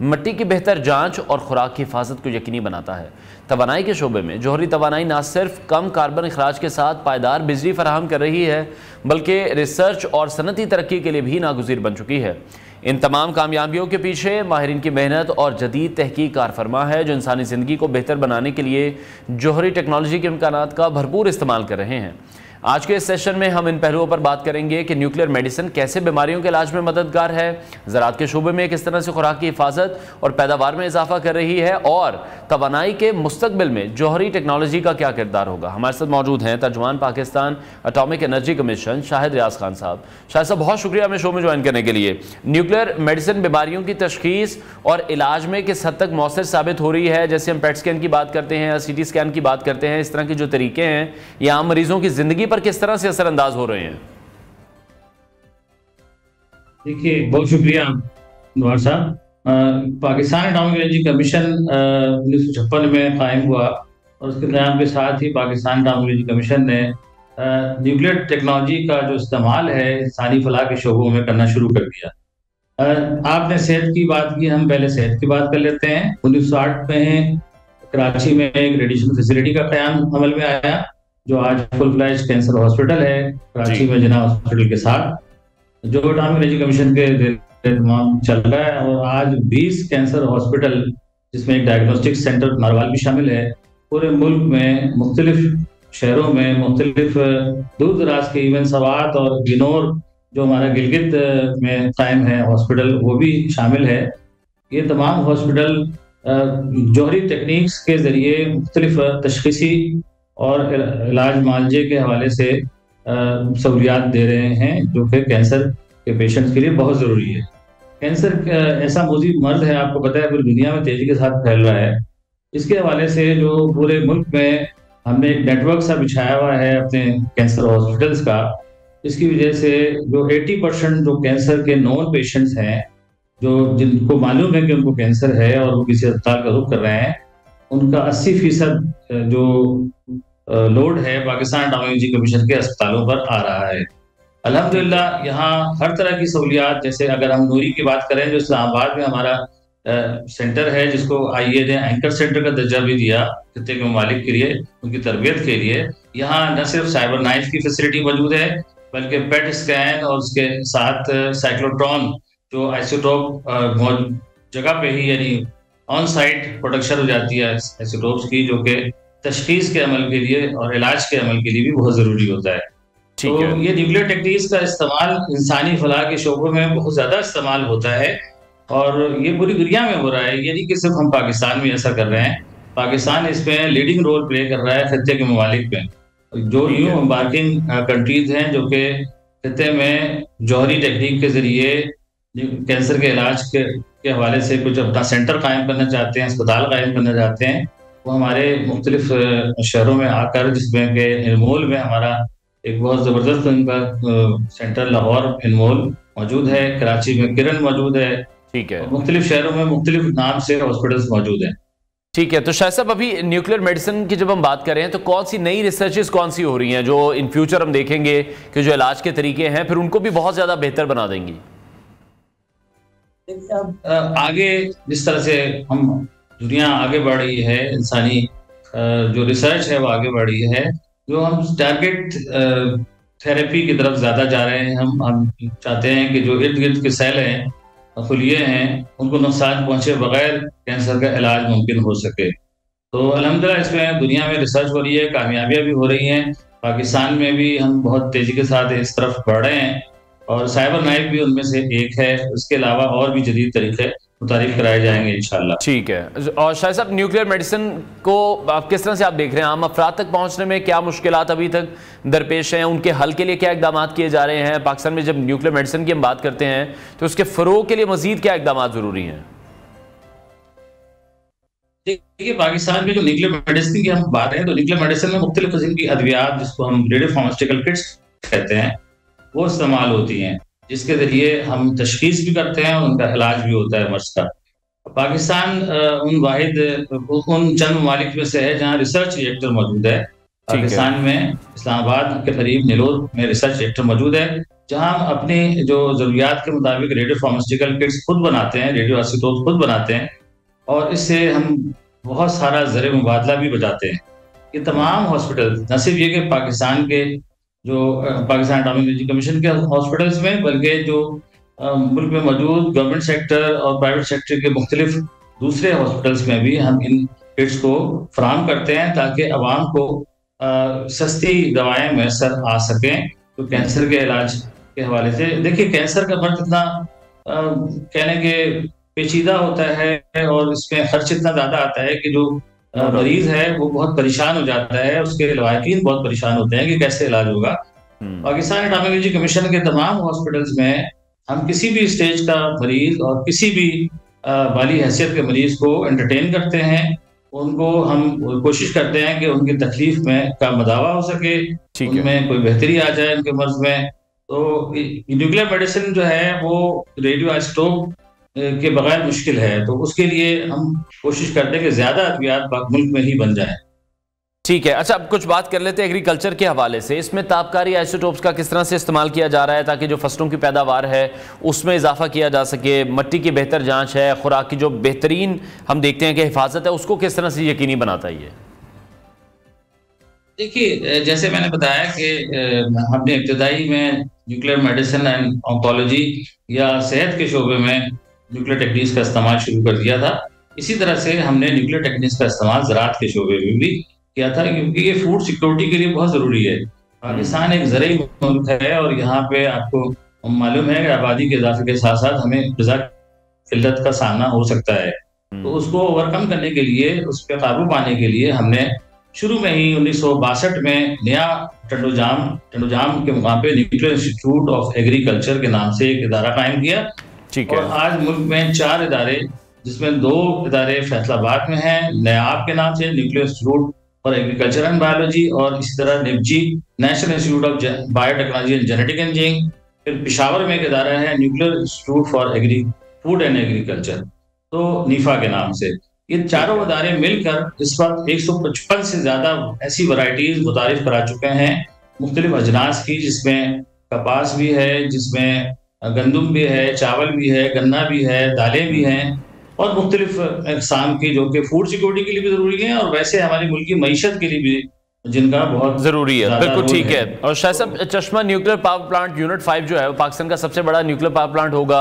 मिट्टी की बेहतर जांच और खुराक की हिफाजत को यकीनी बनाता है। तवानाई के शोबे में जौहरी तवानाई न सिर्फ कम कार्बन अखराज के साथ पायदार बिजली फराहम कर रही है, बल्कि रिसर्च और सनती तरक्की के लिए भी नागुज़ीर बन चुकी है। इन तमाम कामयाबियों के पीछे माहिरीन की मेहनत और जदीद तहकीक कारफरमा है, जो इंसानी ज़िंदगी को बेहतर बनाने के लिए जौहरी टेक्नोलॉजी के इम्कानात का भरपूर इस्तेमाल कर रहे हैं। आज के इस सेशन में हम इन पहलुओं पर बात करेंगे कि न्यूक्लियर मेडिसिन कैसे बीमारियों के इलाज में मददगार है, ज़राअत के शोबे में किस तरह से खुराक की हिफाजत और पैदावार में इजाफा कर रही है, और तवानाई के मुस्तकबिल में जौहरी टेक्नोलॉजी का क्या किरदार होगा। हमारे साथ मौजूद हैं तर्जुमान Pakistan atomic energy commission Shahid Riaz Khan साहब। शाहिद साहब, बहुत शुक्रिया हमें शो में ज्वाइन करने के लिए। न्यूक्लियर मेडिसिन बीमारियों की तशखीस और इलाज में किस हद तक मौसर साबित हो रही है? जैसे हम पेट स्कैन की बात करते हैं या CT स्कैन की बात करते हैं, इस तरह के जो तरीके हैं ये आम मरीजों की ज़िंदगी पर किस तरह से असरअंदाज हो रहे हैं? देखिए, बहुत शुक्रिया नवार साहब। पाकिस्तान एटॉमिक एनर्जी कमीशन 1956 में कायम हुआ और उसके क़याम के साथ ही पाकिस्तान एटॉमिक एनर्जी कमीशन ने न्यूक्लियर टेक्नोलॉजी का जो इस्तेमाल है इंसानी फलाह के शोबों में करना शुरू कर दिया। आपने सेहत की बात की, हम पहले सेहत की बात कर लेते हैं। 1960 में कराची में एक रेडिएशन फैसिलिटी का क़याम अमल में आया, जो आज फुल फ्लैश कैंसर हॉस्पिटल है कराची में, जिना हॉस्पिटल के साथ, जो एटॉमिक एनर्जी कमीशन के तमाम चल रहा है। और आज 20 कैंसर हॉस्पिटल, जिसमें एक डायग्नोस्टिक सेंटर नारवाल भी शामिल है, पूरे मुल्क में मुख्तलिफ शहरों में मुख्तलिफ दूर दराज के इवन सवात और गिनौर जो हमारा गिलगित में कायम है हॉस्पिटल, वो भी शामिल है। ये तमाम हॉस्पिटल जौहरी टेक्निक्स के ज़रिए मुख्तलिफ तशख़ीसी और इलाज मालजे के हवाले से सहूलियात दे रहे हैं, जो कि कैंसर के पेशेंट्स के लिए बहुत ज़रूरी है। कैंसर ऐसा मोज़ी मर्ज़ है, आपको पता है, पूरी दुनिया में तेज़ी के साथ फैल रहा है। इसके हवाले से जो पूरे मुल्क में हमने एक नेटवर्क सा बिछाया हुआ है अपने कैंसर हॉस्पिटल्स का, इसकी वजह से जो 80% जो कैंसर के नॉन पेशेंट्स हैं, जो जिनको मालूम है कि उनको कैंसर है और वो किसी अस्पताल का रुख कर रहे हैं, उनका 80% जो लोड है पाकिस्तान डायरोलॉजी कमीशन के अस्पतालों पर आ रहा है। अल्हम्दुलिल्लाह यहाँ हर तरह की सहूलियात, जैसे अगर हम नूरी की बात करें, जो इस्लामाबाद में हमारा सेंटर है, जिसको आईए ने एंकर सेंटर का दर्जा भी दिया खित्ते के ममालिक के लिए, उनकी तरबियत के लिए। यहाँ न सिर्फ साइबर नाइफ की फैसिलिटी मौजूद है, बल्कि पेट स्कैन और उसके साथ साइक्लोट्रॉन जो आइसोटोप जगह पे ही, यानी ऑन साइट प्रोडक्शन हो जाती है आइसोटोप्स की, जो कि तशखीस के अमल के लिए और इलाज के अमल के लिए भी बहुत ज़रूरी होता है। तो ये न्यूक्लियर टेक्निक्स का इस्तेमाल इंसानी फलाह के शोबों में बहुत ज़्यादा इस्तेमाल होता है और ये पूरी दुनिया में हो रहा है। ये नहीं कि सिर्फ हम पाकिस्तान में ऐसा कर रहे हैं, पाकिस्तान इसमें लीडिंग रोल प्ले कर रहा है खित्ते के ममालिक में। जो न्यू एम्बार्किंग कंट्रीज हैं, जो कि खित्ते में जौहरी टेक्निक के ज़रिए कैंसर के इलाज के हवाले से कुछ अपना सेंटर कायम करना चाहते हैं, अस्पताल कायम करना चाहते हैं, वो हमारे मुख्तलिफ शहरों में आकर, जिसमें कि इनमोल में हमारा एक बहुत ज़बरदस्त उनका सेंटर लाहौर इनमोल मौजूद है, कराची में किरण मौजूद है, ठीक है, मुख्तलिफ शहरों में मुख्तलिफ नाम से हॉस्पिटल्स मौजूद हैं। ठीक है। तो शायद साहब, अभी न्यूक्लियर मेडिसिन की जब हम बात कर रहे हैं, तो कौन सी नई रिसर्चेस कौन सी हो रही हैं जो इन फ्यूचर हम देखेंगे कि जो इलाज के तरीके हैं फिर उनको भी बहुत ज़्यादा बेहतर बना देंगी? आगे जिस तरह से हम दुनिया आगे बढ़ रही है, इंसानी जो रिसर्च है वो आगे बढ़ रही है, जो हम टारगेट थेरेपी की तरफ ज़्यादा जा रहे हैं। हम चाहते हैं कि जो इर्द गिर्द के सेल हैं, खुलिये हैं, उनको नुकसान पहुंचे बगैर कैंसर का इलाज मुमकिन हो सके। तो अल्हम्दुलिल्लाह इसमें दुनिया में रिसर्च हो रही है, कामयाबियाँ भी हो रही हैं। पाकिस्तान में भी हम बहुत तेज़ी के साथ इस तरफ बढ़ रहे हैं और साइबर नाइफ भी उनमें से एक है। उसके अलावा और भी जदीद तरीके मुतारिफ कराए जाएंगे इंशाल्लाह। ठीक है। और शायद साहब, न्यूक्लियर मेडिसिन को आप किस तरह से आप देख रहे हैं? आम अफराद तक पहुंचने में क्या मुश्किलात अभी तक दरपेश हैं? उनके हल के लिए क्या इकदाम किए जा रहे हैं? पाकिस्तान में जब न्यूक्लियर मेडिसिन की हम बात करते हैं तो उसके फ़रोग़ के लिए मज़ीद क्या इकदाम ज़रूरी हैं? देखिए, पाकिस्तान में जो न्यूक्लियर मेडिसिन की हम बात करें, तो न्यूक्लियर मेडिसिन में मुख्तलिफ किस्म की अद्वियात, जिसको हम रेडियोफार्मास्यूटिकल किट्स कहते हैं, वो इस्तेमाल होती हैं, जिसके ज़रिए हम तशखीस भी करते हैं और उनका इलाज भी होता है मर्ज़ का। पाकिस्तान उन चंद ममालिक में से है जहाँ रिसर्च रिएक्टर मौजूद है। पाकिस्तान में इस्लामाबाद के करीब नेलोर में रिसर्च रिएक्टर मौजूद है, जहाँ हम अपनी जो ज़रूरियात के मुताबिक रेडियो फार्मास्यूटिकल किट्स खुद बनाते हैं, रेडियो आइसोटोप खुद बनाते हैं और इससे हम बहुत सारा ज़र मुबादला भी बचाते हैं। ये तमाम हॉस्पिटल न सिर्फ ये कि पाकिस्तान के जो पाकिस्तान डायरोलॉजी कमीशन के हॉस्पिटल्स में, बल्कि जो मुल्क में मौजूद गवर्नमेंट सेक्टर और प्राइवेट सेक्टर के मुख्तलिफ दूसरे हॉस्पिटल्स में भी हम इन किट्स को फराहम करते हैं, ताकि आवाम को सस्ती दवाएं मैसर आ सकें। तो कैंसर के इलाज के हवाले से देखिए, कैंसर का मर्ज इतना कहने के पेचीदा होता है और इसमें खर्च इतना ज़्यादा आता है कि जो मरीज है वो बहुत परेशान हो जाता है, उसके लवाकिन बहुत परेशान होते हैं कि कैसे इलाज होगा। पाकिस्तान डायरोलॉजी कमीशन के तमाम हॉस्पिटल्स में हम किसी भी स्टेज का मरीज और किसी भी वाली हैसियत के मरीज को एंटरटेन करते हैं। उनको हम कोशिश करते हैं कि उनकी तकलीफ में का मदावा हो सके, उनमें कोई बेहतरी आ जाए उनके मर्ज में। तो न्यूक्लियर मेडिसिन जो है वो रेडियो आइसोटोप के बगैर मुश्किल है, तो उसके लिए हम कोशिश करते हैं कि ज़्यादा अद्वियात मुल्क में ही बन जाए। ठीक है। अच्छा, अब कुछ बात कर लेते हैं एग्रीकल्चर के हवाले से। इसमें ताबकारी आइसोटोप्स का किस तरह से इस्तेमाल किया जा रहा है ताकि जो फसलों की पैदावार है उसमें इजाफा किया जा सके? मट्टी की बेहतर जांच है, खुराक की जो बेहतरीन हम देखते हैं कि हिफाजत है, उसको किस तरह से यकीनी बनाता है ये? देखिए, जैसे मैंने बताया कि हमने इब्तदाई में न्यूक्लियर मेडिसिन एंड ऑन्कोलॉजी या सेहत के शोबे में न्यूक्लियर टेक्निक्स का इस्तेमाल शुरू कर दिया था। इसी तरह से हमने न्यूक्लियर टेक्निक्स का इस्तेमाल ज़राअत के शोबे में भी किया था, क्योंकि ये फूड सिक्योरिटी के लिए बहुत ज़रूरी है। पाकिस्तान एक ज़रूरी मुल्क है और यहाँ पे आपको मालूम है कि आबादी के इजाफे के साथ साथ हमें ग़िज़ा किल्लत का सामना हो सकता है। तो उसको ओवरकम करने के लिए, उस पर काबू पाने के लिए हमने शुरू में ही 1962 में नया टंडोजाम के मुकाम पे न्यूक्लियर इंस्टीट्यूट ऑफ एग्रीकल्चर के नाम से एक इदारा कायम किया। ठीक है। और आज मुल्क में 4 इदारे, जिसमें 2 इदारे फैसलाबाद में हैं, नयाब के नाम से nuclear institute for agriculture and biology, और इसी तरह निपजी national institute of biotechnology and genetic engineering. फिर पेशावर में एक इदारा है nuclear institute for food and agriculture, तो नीफा के नाम से। ये चारों इदारे मिलकर इस वक्त 155 से ज्यादा ऐसी वैरायटीज मुतारिफ करा चुके हैं मुख्तलिफ अजनास की, जिसमें कपास भी है, जिसमें गंदुम भी है, चावल भी है, गन्ना भी है, दालें भी हैं, और मुख्तलिफ अक़साम की जो कि फूड सिक्योरिटी के लिए भी ज़रूरी है और वैसे हमारी मुल्क की मईशत के लिए भी जिनका बहुत जरूरी है। बिल्कुल ठीक है। और शायद साहब, चश्मा न्यूक्लियर पावर प्लांट यूनिट 5 जो है वो पाकिस्तान का सबसे बड़ा न्यूक्लियर पावर प्लांट होगा।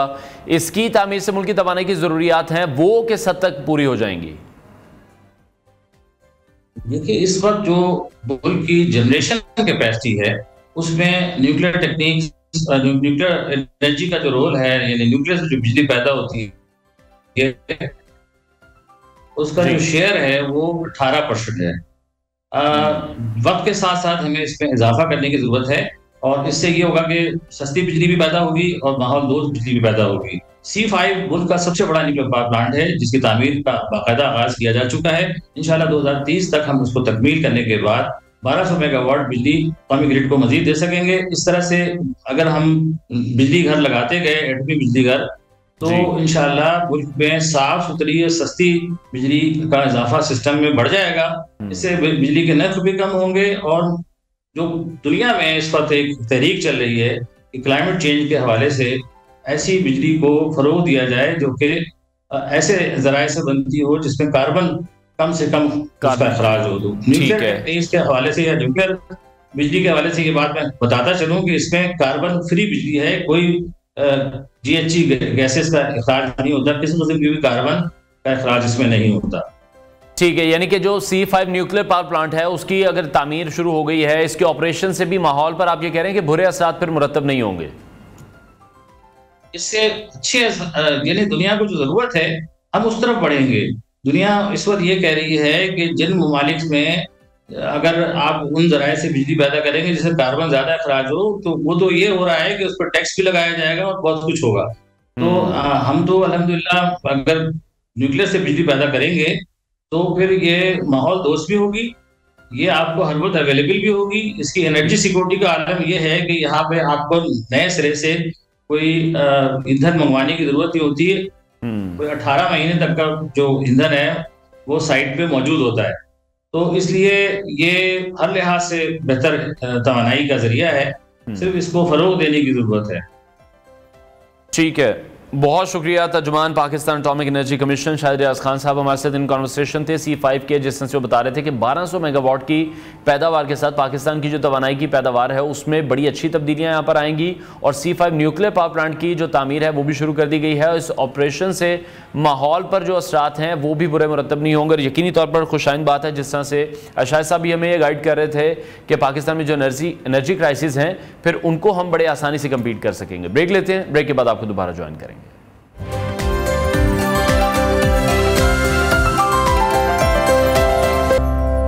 इसकी तामीर से मुल्क की तवानाई की जरूरियात हैं, वो किस हद तक पूरी हो जाएंगी? देखिए, इस वक्त जो मुल्क की जनरेशन कैपेसिटी है उसमें न्यूक्लियर टेक्निक, न्यूक्लियर एनर्जी का जो रोल है, यानी न्यूक्लियर से जो बिजली पैदा होती है उसका जो शेयर है वो 18% है। वक्त के साथ साथ हमें इसमें इजाफा करने की जरूरत है और इससे ये होगा कि सस्ती बिजली भी पैदा होगी और माहौल दोस्त बिजली भी पैदा होगी। C5 मुल्क का सबसे बड़ा न्यूक्लियर पावर प्लांट है, जिसकी तामीर का बाकायदा आगाज किया जा चुका है। इंशाल्लाह 2030 तक हम उसको तकमील करने के बाद 1200 मेगावाट बिजली कौमी ग्रिड को मजीद दे सकेंगे। इस तरह से अगर हम बिजली घर लगाते गए, एटमी बिजली घर, तो इंशाल्लाह मुल्क में साफ सुथरी सस्ती बिजली का इजाफा सिस्टम में बढ़ जाएगा। इससे बिजली के नर्ख भी कम होंगे और जो दुनिया में इस वक्त एक तहरीक चल रही है कि क्लाइमेट चेंज के हवाले से ऐसी बिजली को फरोग दिया जाए जो कि ऐसे जराए से बनती हो जिसमें कार्बन कम से कम उसका अखराज हो। तो न्यूक्लियर टेक्निक्स के हवाले से या न्यूक्लियर बिजली के हवाले से ये बात मैं बताता चलूँ कि इसमें कार्बन फ्री बिजली है, कोई GHG गैसेस का अखराज नहीं होता, किसी किस्म की भी कार्बन का अखराज इसमें नहीं होता। ठीक है, यानी कि जो C5 न्यूक्लियर पावर प्लांट है उसकी अगर तामीर शुरू हो गई है, इसके ऑपरेशन से भी माहौल पर आप ये कह रहे हैं कि बुरे असरात फिर मुरतब नहीं होंगे? इससे अच्छे, यानी दुनिया को जो जरूरत है हम उस तरफ बढ़ेंगे। दुनिया इस वक्त ये कह रही है कि जिन ममालिक में अगर आप उन जराए से बिजली पैदा करेंगे जिससे कार्बन ज्यादा अखराज हो, तो वो तो ये हो रहा है कि उस पर टैक्स भी लगाया जाएगा और बहुत कुछ होगा। तो हम तो अल्हम्दुलिल्लाह अगर न्यूक्लियर से बिजली पैदा करेंगे तो फिर ये माहौल दोस्त भी होगी, ये आपको हर वक्त अवेलेबल भी होगी। इसकी एनर्जी सिक्योरिटी का आलम ये है कि यहाँ पे आपको नए सिरे से कोई ईंधन मंगवाने की जरूरत नहीं होती है। कोई 18 महीने तक का जो ईंधन है वो साइट पे मौजूद होता है। तो इसलिए ये हर लिहाज से बेहतर तवानाई का जरिया है, सिर्फ इसको फरोग देने की जरूरत है। ठीक है, बहुत शुक्रिया। तर्जुमान Pakistan atomic energy commission Shahid Riaz Khan साहब हमारे साथ इन कॉन्वर्सेशन थे C5 के, जिसमें से वो बता रहे थे कि 1200 मेगावाट की पैदावार के साथ पाकिस्तान की जो तवानाई की पैदावार है उसमें बड़ी अच्छी तब्दीलियां यहाँ पर आएंगी और C5 न्यूक्लियर पावर प्लांट की जो तामीर है वो भी शुरू कर दी गई है। इस ऑपरेशन से माहौल पर जो असरात हैं वो भी बुरे मुरतब नहीं होंगे और यकीनी तौर पर खुशाइन बात है, जिस तरह से शाहिद साहब भी हमें ये गाइड कर रहे थे कि पाकिस्तान में जो एनर्जी क्राइसिस हैं फिर उनको हम बड़े आसानी से कम्पीट कर सकेंगे। ब्रेक लेते हैं, ब्रेक के बाद आपको दोबारा ज्वाइन करेंगे।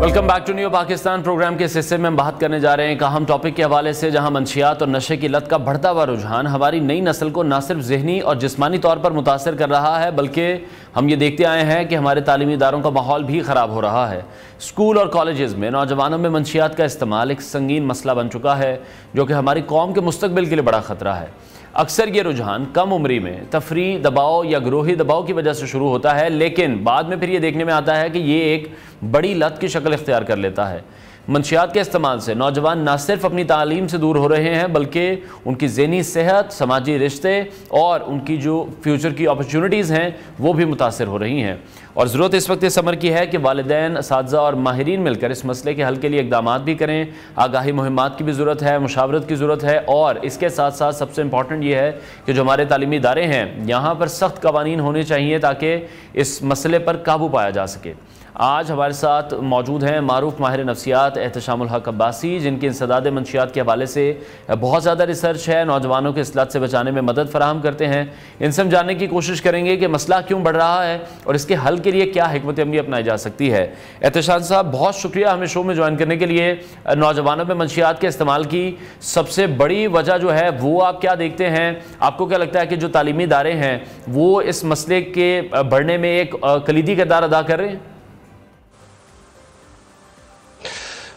Welcome back to new Pakistan. Program के इस हिस्से में हम बात करने जा रहे हैं एक अहम टॉपिक के हवाले से, जहां मंशियात और नशे की लत का बढ़ता हुआ रुझान हमारी नई नस्ल को न सिर्फ ज़हनी और जिस्मानी तौर पर मुतासर कर रहा है, बल्कि हम ये देखते आए हैं कि हमारे तालीमी इदारों का माहौल भी ख़राब हो रहा है। स्कूल और कॉलेजेस में नौजवानों में मंशियात का इस्तेमाल एक संगीन मसला बन चुका है, जो कि हमारी कौम के मुस्तकबिल के लिए बड़ा ख़तरा है। अक्सर ये रुझान कम उम्री में तफरी दबाव या ग्रोही दबाव की वजह से शुरू होता है, लेकिन बाद में फिर ये देखने में आता है कि ये एक बड़ी लत की शक्ल इख्तियार कर लेता है। मंशियात के इस्तेमाल से नौजवान न सिर्फ अपनी तालीम से दूर हो रहे हैं, बल्कि उनकी ज़हनी सेहत, समाजी रिश्ते और उनकी जो फ्यूचर की अपॉर्चुनिटीज़ हैं वो भी मुतासर हो रही हैं। और ज़रूरत इस वक्त इस अमर की है कि वालिदैन, असातिज़ा और माहिरीन मिलकर इस मसले के हल के लिए इक़दामात भी करें। आगाही मुहिम्मात की भी ज़रूरत है, मुशावरत की ज़रूरत है और इसके साथ साथ सबसे इम्पॉर्टेंट ये है कि जो हमारे तालीमी इदारे हैं यहाँ पर सख्त कवानीन होने चाहिए ताकि इस मसले पर काबू पाया जा सके। आज हमारे साथ मौजूद हैं मारूफ माहिर नफ्सियात एहतशामुल हक अब्बासी, जिनकी इंसदाद मंशियात के हवाले से बहुत ज़्यादा रिसर्च है, नौजवानों के इस्लात से बचाने में मदद फराहम करते हैं। इनसे हम जानने की कोशिश करेंगे कि मसला क्यों बढ़ रहा है और इसके हल के लिए क्या हिकमत अमली अपनाई जा सकती है। एहतशाम साहब, बहुत शुक्रिया हमें शो में ज्वाइन करने के लिए। नौजवानों में मंशियात के इस्तेमाल की सबसे बड़ी वजह जो है वो आप क्या देखते हैं? आपको क्या लगता है कि जो तालीमी इदारे हैं वो इस मसले के बढ़ने में एक कलीदी किरदार अदा कर रहे हैं?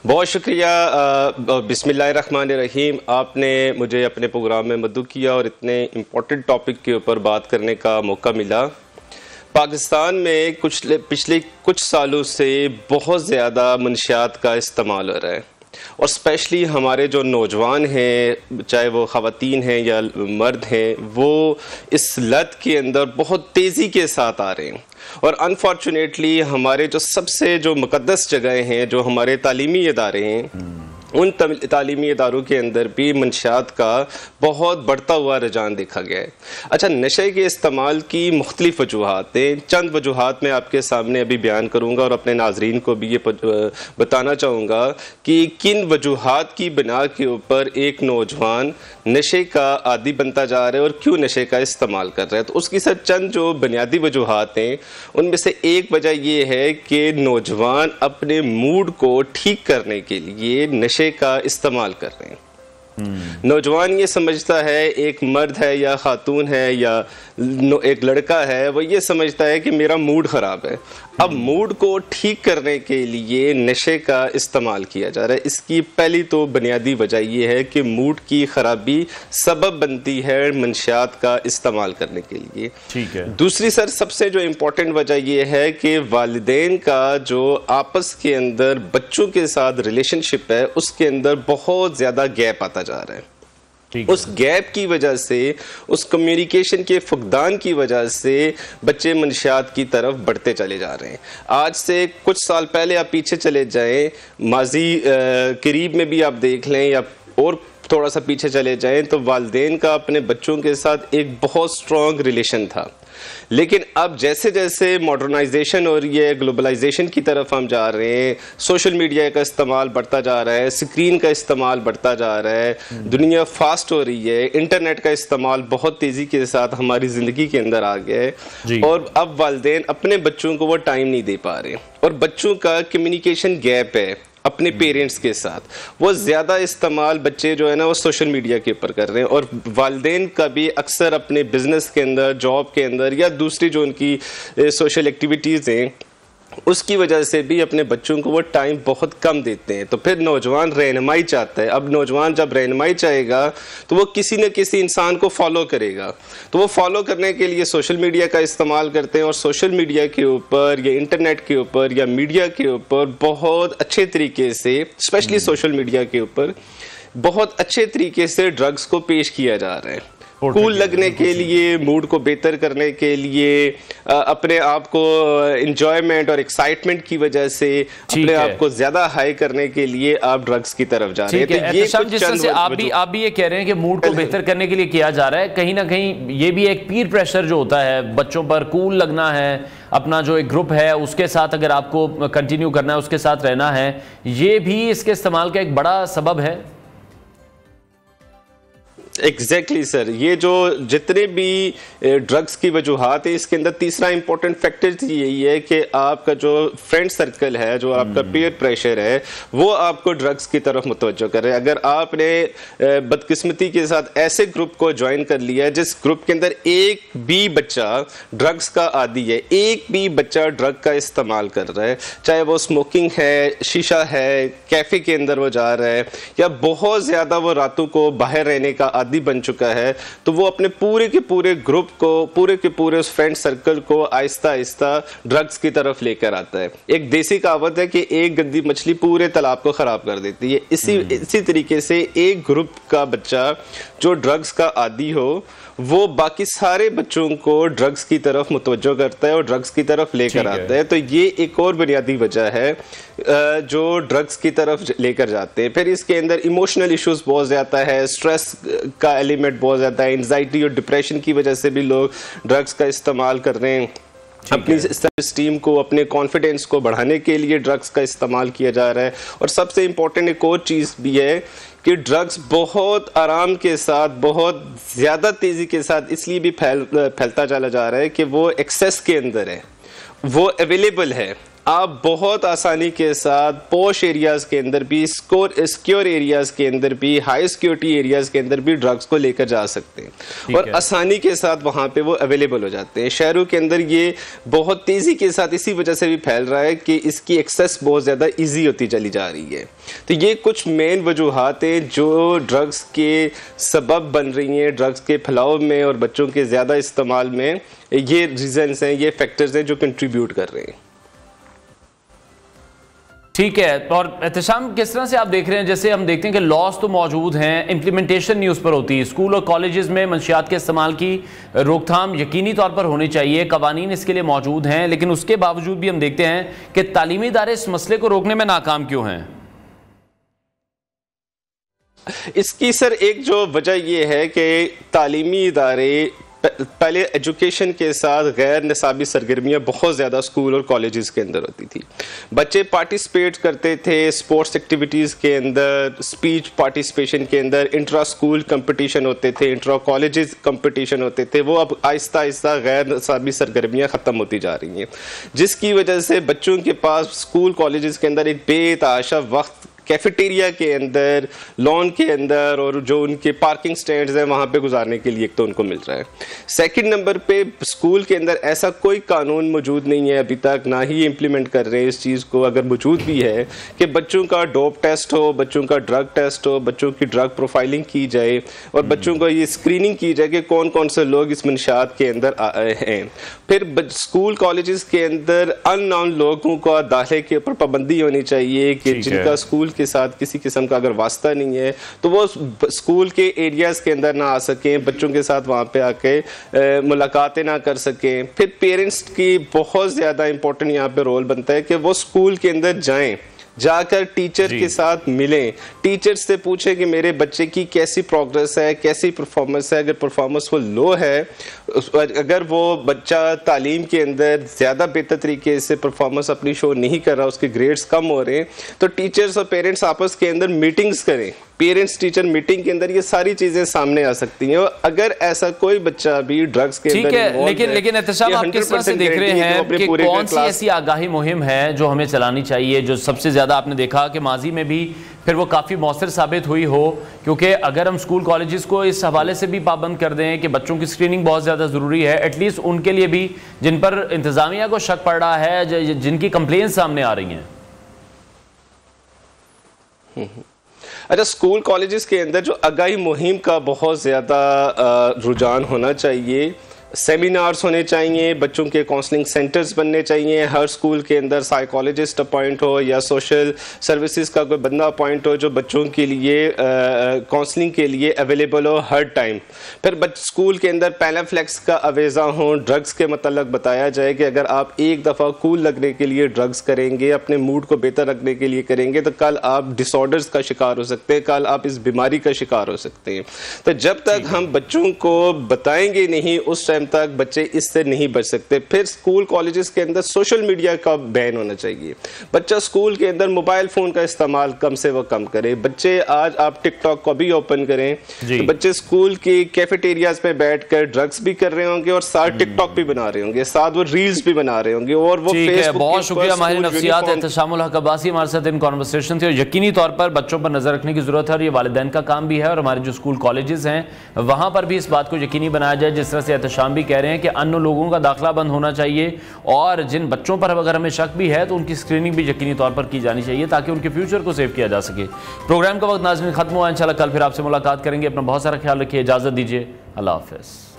बहुत शुक्रिया। बिस्मिल्लाहिर्रहमानिर्रहीम, आपने मुझे अपने प्रोग्राम में मदद किया और इतने इम्पोर्टेंट टॉपिक के ऊपर बात करने का मौका मिला। पाकिस्तान में पिछले कुछ सालों से बहुत ज़्यादा मंशियात का इस्तेमाल हो रहा है और स्पेशली हमारे जो नौजवान हैं, चाहे वो ख़वातीन हैं या मर्द हैं, वो इस लत के अंदर बहुत तेज़ी के साथ आ रहे हैं। और अनफॉर्चुनेटली हमारे जो मुक़द्दस जगह हैं, जो हमारे तालीमी इदारे हैं, उन तालीमी इदारों के अंदर भी मंशियात का बहुत बढ़ता हुआ रुझान देखा गया है। अच्छा, नशे के इस्तेमाल की मुख्तलिफ वजूहातें, चंद वजूहात मैं आपके सामने अभी बयान करूँगा और अपने नाजरीन को भी ये बताना चाहूँगा कि किन वजूहात की बिना के ऊपर एक नौजवान नशे का आदी बनता जा रहा है और क्यों नशे का इस्तेमाल कर रहा है। तो उसकी सर चंद जो बुनियादी वजूहात हैं, उनमें से एक वजह ये है कि नौजवान अपने मूड को ठीक करने के लिए नशे का इस्तेमाल कर रहे हैं। नौजवान ये समझता है, एक मर्द है या खातून है या एक लड़का है, वो ये समझता है कि मेरा मूड ख़राब है। अब मूड को ठीक करने के लिए नशे का इस्तेमाल किया जा रहा है। इसकी पहली तो बुनियादी वजह ये है कि मूड की ख़राबी सबब बनती है मंशियात का इस्तेमाल करने के लिए। ठीक है। दूसरी सर सबसे जो इम्पोर्टेंट वजह ये है कि वालिदैन का जो आपस के अंदर बच्चों के साथ रिलेशनशिप है, उसके अंदर बहुत ज़्यादा गैप आता जा रहा है। उस गैप की वजह से, उस कम्युनिकेशन के फुकदान की वजह से बच्चे मंशियात की तरफ बढ़ते चले जा रहे हैं। आज से कुछ साल पहले आप पीछे चले जाएं, माजी करीब में भी आप देख लें या और थोड़ा सा पीछे चले जाएं, तो वालिदैन का अपने बच्चों के साथ एक बहुत स्ट्रॉन्ग रिलेशन था। लेकिन अब जैसे जैसे मॉडर्नाइजेशन और ये ग्लोबलाइजेशन की तरफ हम जा रहे हैं, सोशल मीडिया का इस्तेमाल बढ़ता जा रहा है, स्क्रीन का इस्तेमाल बढ़ता जा रहा है, दुनिया फास्ट हो रही है, इंटरनेट का इस्तेमाल बहुत तेज़ी के साथ हमारी ज़िंदगी के अंदर आ गया है और अब वालिदैन अपने बच्चों को वो टाइम नहीं दे पा रहे और बच्चों का कम्युनिकेशन गैप है अपने पेरेंट्स के साथ। वो ज़्यादा इस्तेमाल बच्चे जो है ना वो सोशल मीडिया के ऊपर कर रहे हैं और वालिदैन का भी अक्सर अपने बिजनेस के अंदर, जॉब के अंदर या दूसरी जो उनकी सोशल एक्टिविटीज़ हैं, उसकी वजह से भी अपने बच्चों को वो टाइम बहुत कम देते हैं। तो फिर नौजवान रहनुमाई चाहता है। अब नौजवान जब रहनुमाई चाहेगा तो वो किसी न किसी इंसान को फॉलो करेगा, तो वो फॉलो करने के लिए सोशल मीडिया का इस्तेमाल करते हैं और सोशल मीडिया के ऊपर या इंटरनेट के ऊपर या मीडिया के ऊपर बहुत अच्छे तरीके से, स्पेशली सोशल मीडिया के ऊपर बहुत अच्छे तरीके से ड्रग्स को पेश किया जा रहा है। कूल लगने के लिए, मूड को बेहतर करने के लिए, अपने आप को एंजॉयमेंट और एक्साइटमेंट की वजह से अपने आप को ज्यादा हाई करने के लिए आप ड्रग्स की तरफ जा रहे हैं। तो ये जिस तरह से आप भी ये कह रहे हैं कि मूड को बेहतर करने के लिए किया जा रहा है, कहीं ना कहीं ये भी एक पीर प्रेशर जो होता है, बच्चों पर कूल लगना है, अपना जो एक ग्रुप है उसके साथ अगर आपको कंटिन्यू करना है, उसके साथ रहना है, ये भी इसके इस्तेमाल का एक बड़ा सबब है। एग्जैक्टली सर, ये जो जितने भी ड्रग्स की वजूहात है, इसके अंदर तीसरा इंपॉर्टेंट फैक्टर यही है कि आपका जो फ्रेंड सर्कल है, जो आपका पीयर प्रेशर है, वो आपको ड्रग्स की तरफ मुतवज्जो कर रहे हैं। अगर आपने बदकिस्मती के साथ ऐसे ग्रुप को ज्वाइन कर लिया जिस ग्रुप के अंदर एक भी बच्चा ड्रग्स का आदी है, एक भी बच्चा ड्रग का इस्तेमाल कर रहा है, चाहे वो स्मोकिंग है, शीशा है, कैफे के अंदर वो जा रहा है या बहुत ज़्यादा वो रातों को बाहर रहने का आदी बन चुका है, तो वो अपने पूरे के पूरे ग्रुप को, पूरे के पूरे उस फ्रेंड सर्कल को आहिस्ता आहिस्ता ड्रग्स की तरफ लेकर आता है। एक देसी कहावत है कि एक गंदी मछली पूरे तालाब को खराब कर देती है। इसी तरीके से एक ग्रुप का बच्चा जो ड्रग्स का आदी हो, वो बाकी सारे बच्चों को ड्रग्स की तरफ मुतवज्जो करता है और ड्रग्स की तरफ लेकर आता है। तो ये एक और बुनियादी वजह है जो ड्रग्स की तरफ लेकर जाते हैं। फिर इसके अंदर इमोशनल इश्यूज बहुत ज़्यादा है, स्ट्रेस का एलिमेंट बहुत ज़्यादा है, एंजाइटी और डिप्रेशन की वजह से भी लोग ड्रग्स का इस्तेमाल कर रहे हैं। अपनी सेल्फ स्टीम को, अपने कॉन्फिडेंस को बढ़ाने के लिए ड्रग्स का इस्तेमाल किया जा रहा है। और सबसे इम्पोर्टेंट एक और चीज़ भी है कि ड्रग्स बहुत आराम के साथ, बहुत ज़्यादा तेज़ी के साथ इसलिए भी फैलता चला जा रहा है कि वो एक्सेस के अंदर है, वो अवेलेबल है। आप बहुत आसानी के साथ पॉश एरियाज के अंदर भी, सिक्योर एरियाज के अंदर भी, हाई सिक्योरिटी एरियाज के अंदर भी ड्रग्स को लेकर जा सकते हैं और आसानी के साथ वहाँ पे वो अवेलेबल हो जाते हैं। शहरों के अंदर ये बहुत तेज़ी के साथ इसी वजह से भी फैल रहा है कि इसकी एक्सेस बहुत ज़्यादा ईजी होती चली जा रही है। तो ये कुछ मेन वजूहात हैं जो ड्रग्स के सबब बन रही हैं, ड्रग्स के फैलाव में और बच्चों के ज़्यादा इस्तेमाल में। ये रीजंस हैं, ये फैक्टर्स हैं जो कंट्रीब्यूट कर रहे हैं। ठीक है। और एहतशाम, किस तरह से आप देख रहे हैं, जैसे हम देखते हैं कि लॉस तो मौजूद हैं, इम्प्लीमेंटेशन नहीं उस पर होती। स्कूल और कॉलेजेस में मंशियात के इस्तेमाल की रोकथाम यकीनी तौर पर होनी चाहिए, कवानीन इसके लिए मौजूद हैं, लेकिन उसके बावजूद भी हम देखते हैं कि तालीमी इदारे इस मसले को रोकने में नाकाम क्यों हैं? इसकी सर एक जो वजह यह है कि तालीमी इदारे पहले एजुकेशन के साथ गैर निसाबी सरगर्मियाँ बहुत ज़्यादा स्कूल और कॉलेजेस के अंदर होती थी। बच्चे पार्टिसिपेट करते थे स्पोर्ट्स एक्टिविटीज़ के अंदर, स्पीच पार्टिसिपेशन के अंदर, इंट्रा स्कूल कंपटीशन होते थे, इंट्रा कॉलेजेस कंपटीशन होते थे। वो अब आहिस्ता आहिस्ता गैर निसाबी सरगर्मियाँ ख़त्म होती जा रही हैं, जिसकी वजह से बच्चों के पास स्कूल कॉलेजेस के अंदर एक बेतहाशा वक्त कैफेटेरिया के अंदर, लॉन के अंदर और जो उनके पार्किंग स्टैंड्स हैं वहाँ पे गुजारने के लिए एक तो उनको मिल रहा है। सेकंड नंबर पे स्कूल के अंदर ऐसा कोई कानून मौजूद नहीं है अभी तक, ना ही इम्प्लीमेंट कर रहे हैं इस चीज़ को। अगर मौजूद भी है कि बच्चों का डोप टेस्ट हो, बच्चों का ड्रग टेस्ट हो, बच्चों की ड्रग प्रोफाइलिंग की जाए और बच्चों को ये स्क्रीनिंग की जाए कि कौन कौन से लोग इस मंशियात के अंदर हैं। फिर स्कूल कॉलेजेस के अंदर अननोन लोगों का दाखिले के ऊपर पाबंदी होनी चाहिए कि जिनका स्कूल के साथ किसी किस्म का अगर वास्ता नहीं है तो वो स्कूल के एरियाज के अंदर ना आ सकें, बच्चों के साथ वहाँ पे आके मुलाकातें ना कर सकें। फिर पेरेंट्स की बहुत ज़्यादा इंपॉर्टेंट यहाँ पे रोल बनता है कि वो स्कूल के अंदर जाएं, जाकर टीचर के साथ मिलें, टीचर से पूछें कि मेरे बच्चे की कैसी प्रोग्रेस है, कैसी परफॉर्मेंस है। अगर परफॉर्मेंस वो लो है, अगर वो बच्चा तालीम के अंदर ज़्यादा बेहतर तरीके से परफॉर्मेंस अपनी शो नहीं कर रहा, उसके ग्रेड्स कम हो रहे हैं, तो टीचर्स और पेरेंट्स आपस के अंदर मीटिंग्स करें। पेरेंट्स टीचर मीटिंग के अंदर ये सारी चीजें सामने आ सकती हैं। और अगर ऐसा कोई बच्चा भी ड्रग्स के अंदर है, लेकिन एहतशाम, आप किस तरह से देख रहे हैं कि कौन सी ऐसी आगाही मुहिम है जो हमें चलानी चाहिए, जो सबसे ज्यादा आपने देखा कि माजी में भी फिर वो काफ़ी मौसर साबित हुई हो? क्योंकि अगर हम स्कूल कॉलेजेस को इस हवाले से भी पाबंद कर दें कि बच्चों की स्क्रीनिंग बहुत ज़्यादा ज़रूरी है, एटलीस्ट उनके लिए भी जिन पर इंतज़ामिया को शक पड़ रहा है, जिनकी कंप्लेंट सामने आ रही हैं। अच्छा, स्कूल कॉलेजेस के अंदर जो आगाही मुहिम का बहुत ज़्यादा रुझान होना चाहिए, सेमिनार्स होने चाहिए, बच्चों के काउंसलिंग सेंटर्स बनने चाहिए, हर स्कूल के अंदर साइकोलॉजिस्ट अपॉइंट हो या सोशल सर्विसेज का कोई बंदा अपॉइंट हो जो बच्चों के लिए काउंसलिंग के लिए अवेलेबल हो हर टाइम। फिर स्कूल के अंदर पैनाफ्लेक्स का अवेज़ा हो, ड्रग्स के मतलब बताया जाए कि अगर आप एक दफ़ा कूल लगने के लिए ड्रग्स करेंगे, अपने मूड को बेहतर रखने के लिए करेंगे, तो कल आप डिसऑर्डर्स का शिकार हो सकते हैं, कल आप इस बीमारी का शिकार हो सकते हैं। तो जब तक हम बच्चों को बताएंगे नहीं उस टाइम तक बच्चे इससे नहीं बच सकते। फिर स्कूल कॉलेजेस के अंदर सोशल मीडिया का बैन होना चाहिए। बच्चा स्कूल के अंदर मोबाइल फोन का इस्तेमाल कम से वो कम करे। बच्चे आज आप टिकटॉक को भी ओपन करें तो बच्चे स्कूल के कैफेटेरियाज पे बैठकर ड्रग्स भी कर रहे होंगे और साथ टिकटॉक भी बना रहे होंगे, साथ वो रील्स भी बना रहे होंगे और वो फेसबुक। बहुत शुक्रिया माहिर नफ्सियात एहतशामुल हक अब्बासी हमारे साथ इन कॉन्वर्सेशन थी। और यकीनी तौर पर बच्चों पर नजर रखने की जरूरत है और ये वालिदैन का काम भी है और हमारे जो स्कूल कॉलेजेस हैं वहां पर भी इस बात को यकीनी बनाया जाए, जिस तरह से एहतशाम भी कह रहे हैं कि अन्य लोगों का दाखिला बंद होना चाहिए और जिन बच्चों पर अगर हमें शक भी है तो उनकी स्क्रीनिंग भी यकीनी तौर पर की जानी चाहिए ताकि उनके फ्यूचर को सेव किया जा सके। प्रोग्राम का वक्त नाज़रीन खत्म हुआ, इंशाल्लाह कल फिर आपसे मुलाकात करेंगे। अपना बहुत सारा ख्याल रखिए, इजाज़त दीजिए, अल्लाह हाफ़िज़।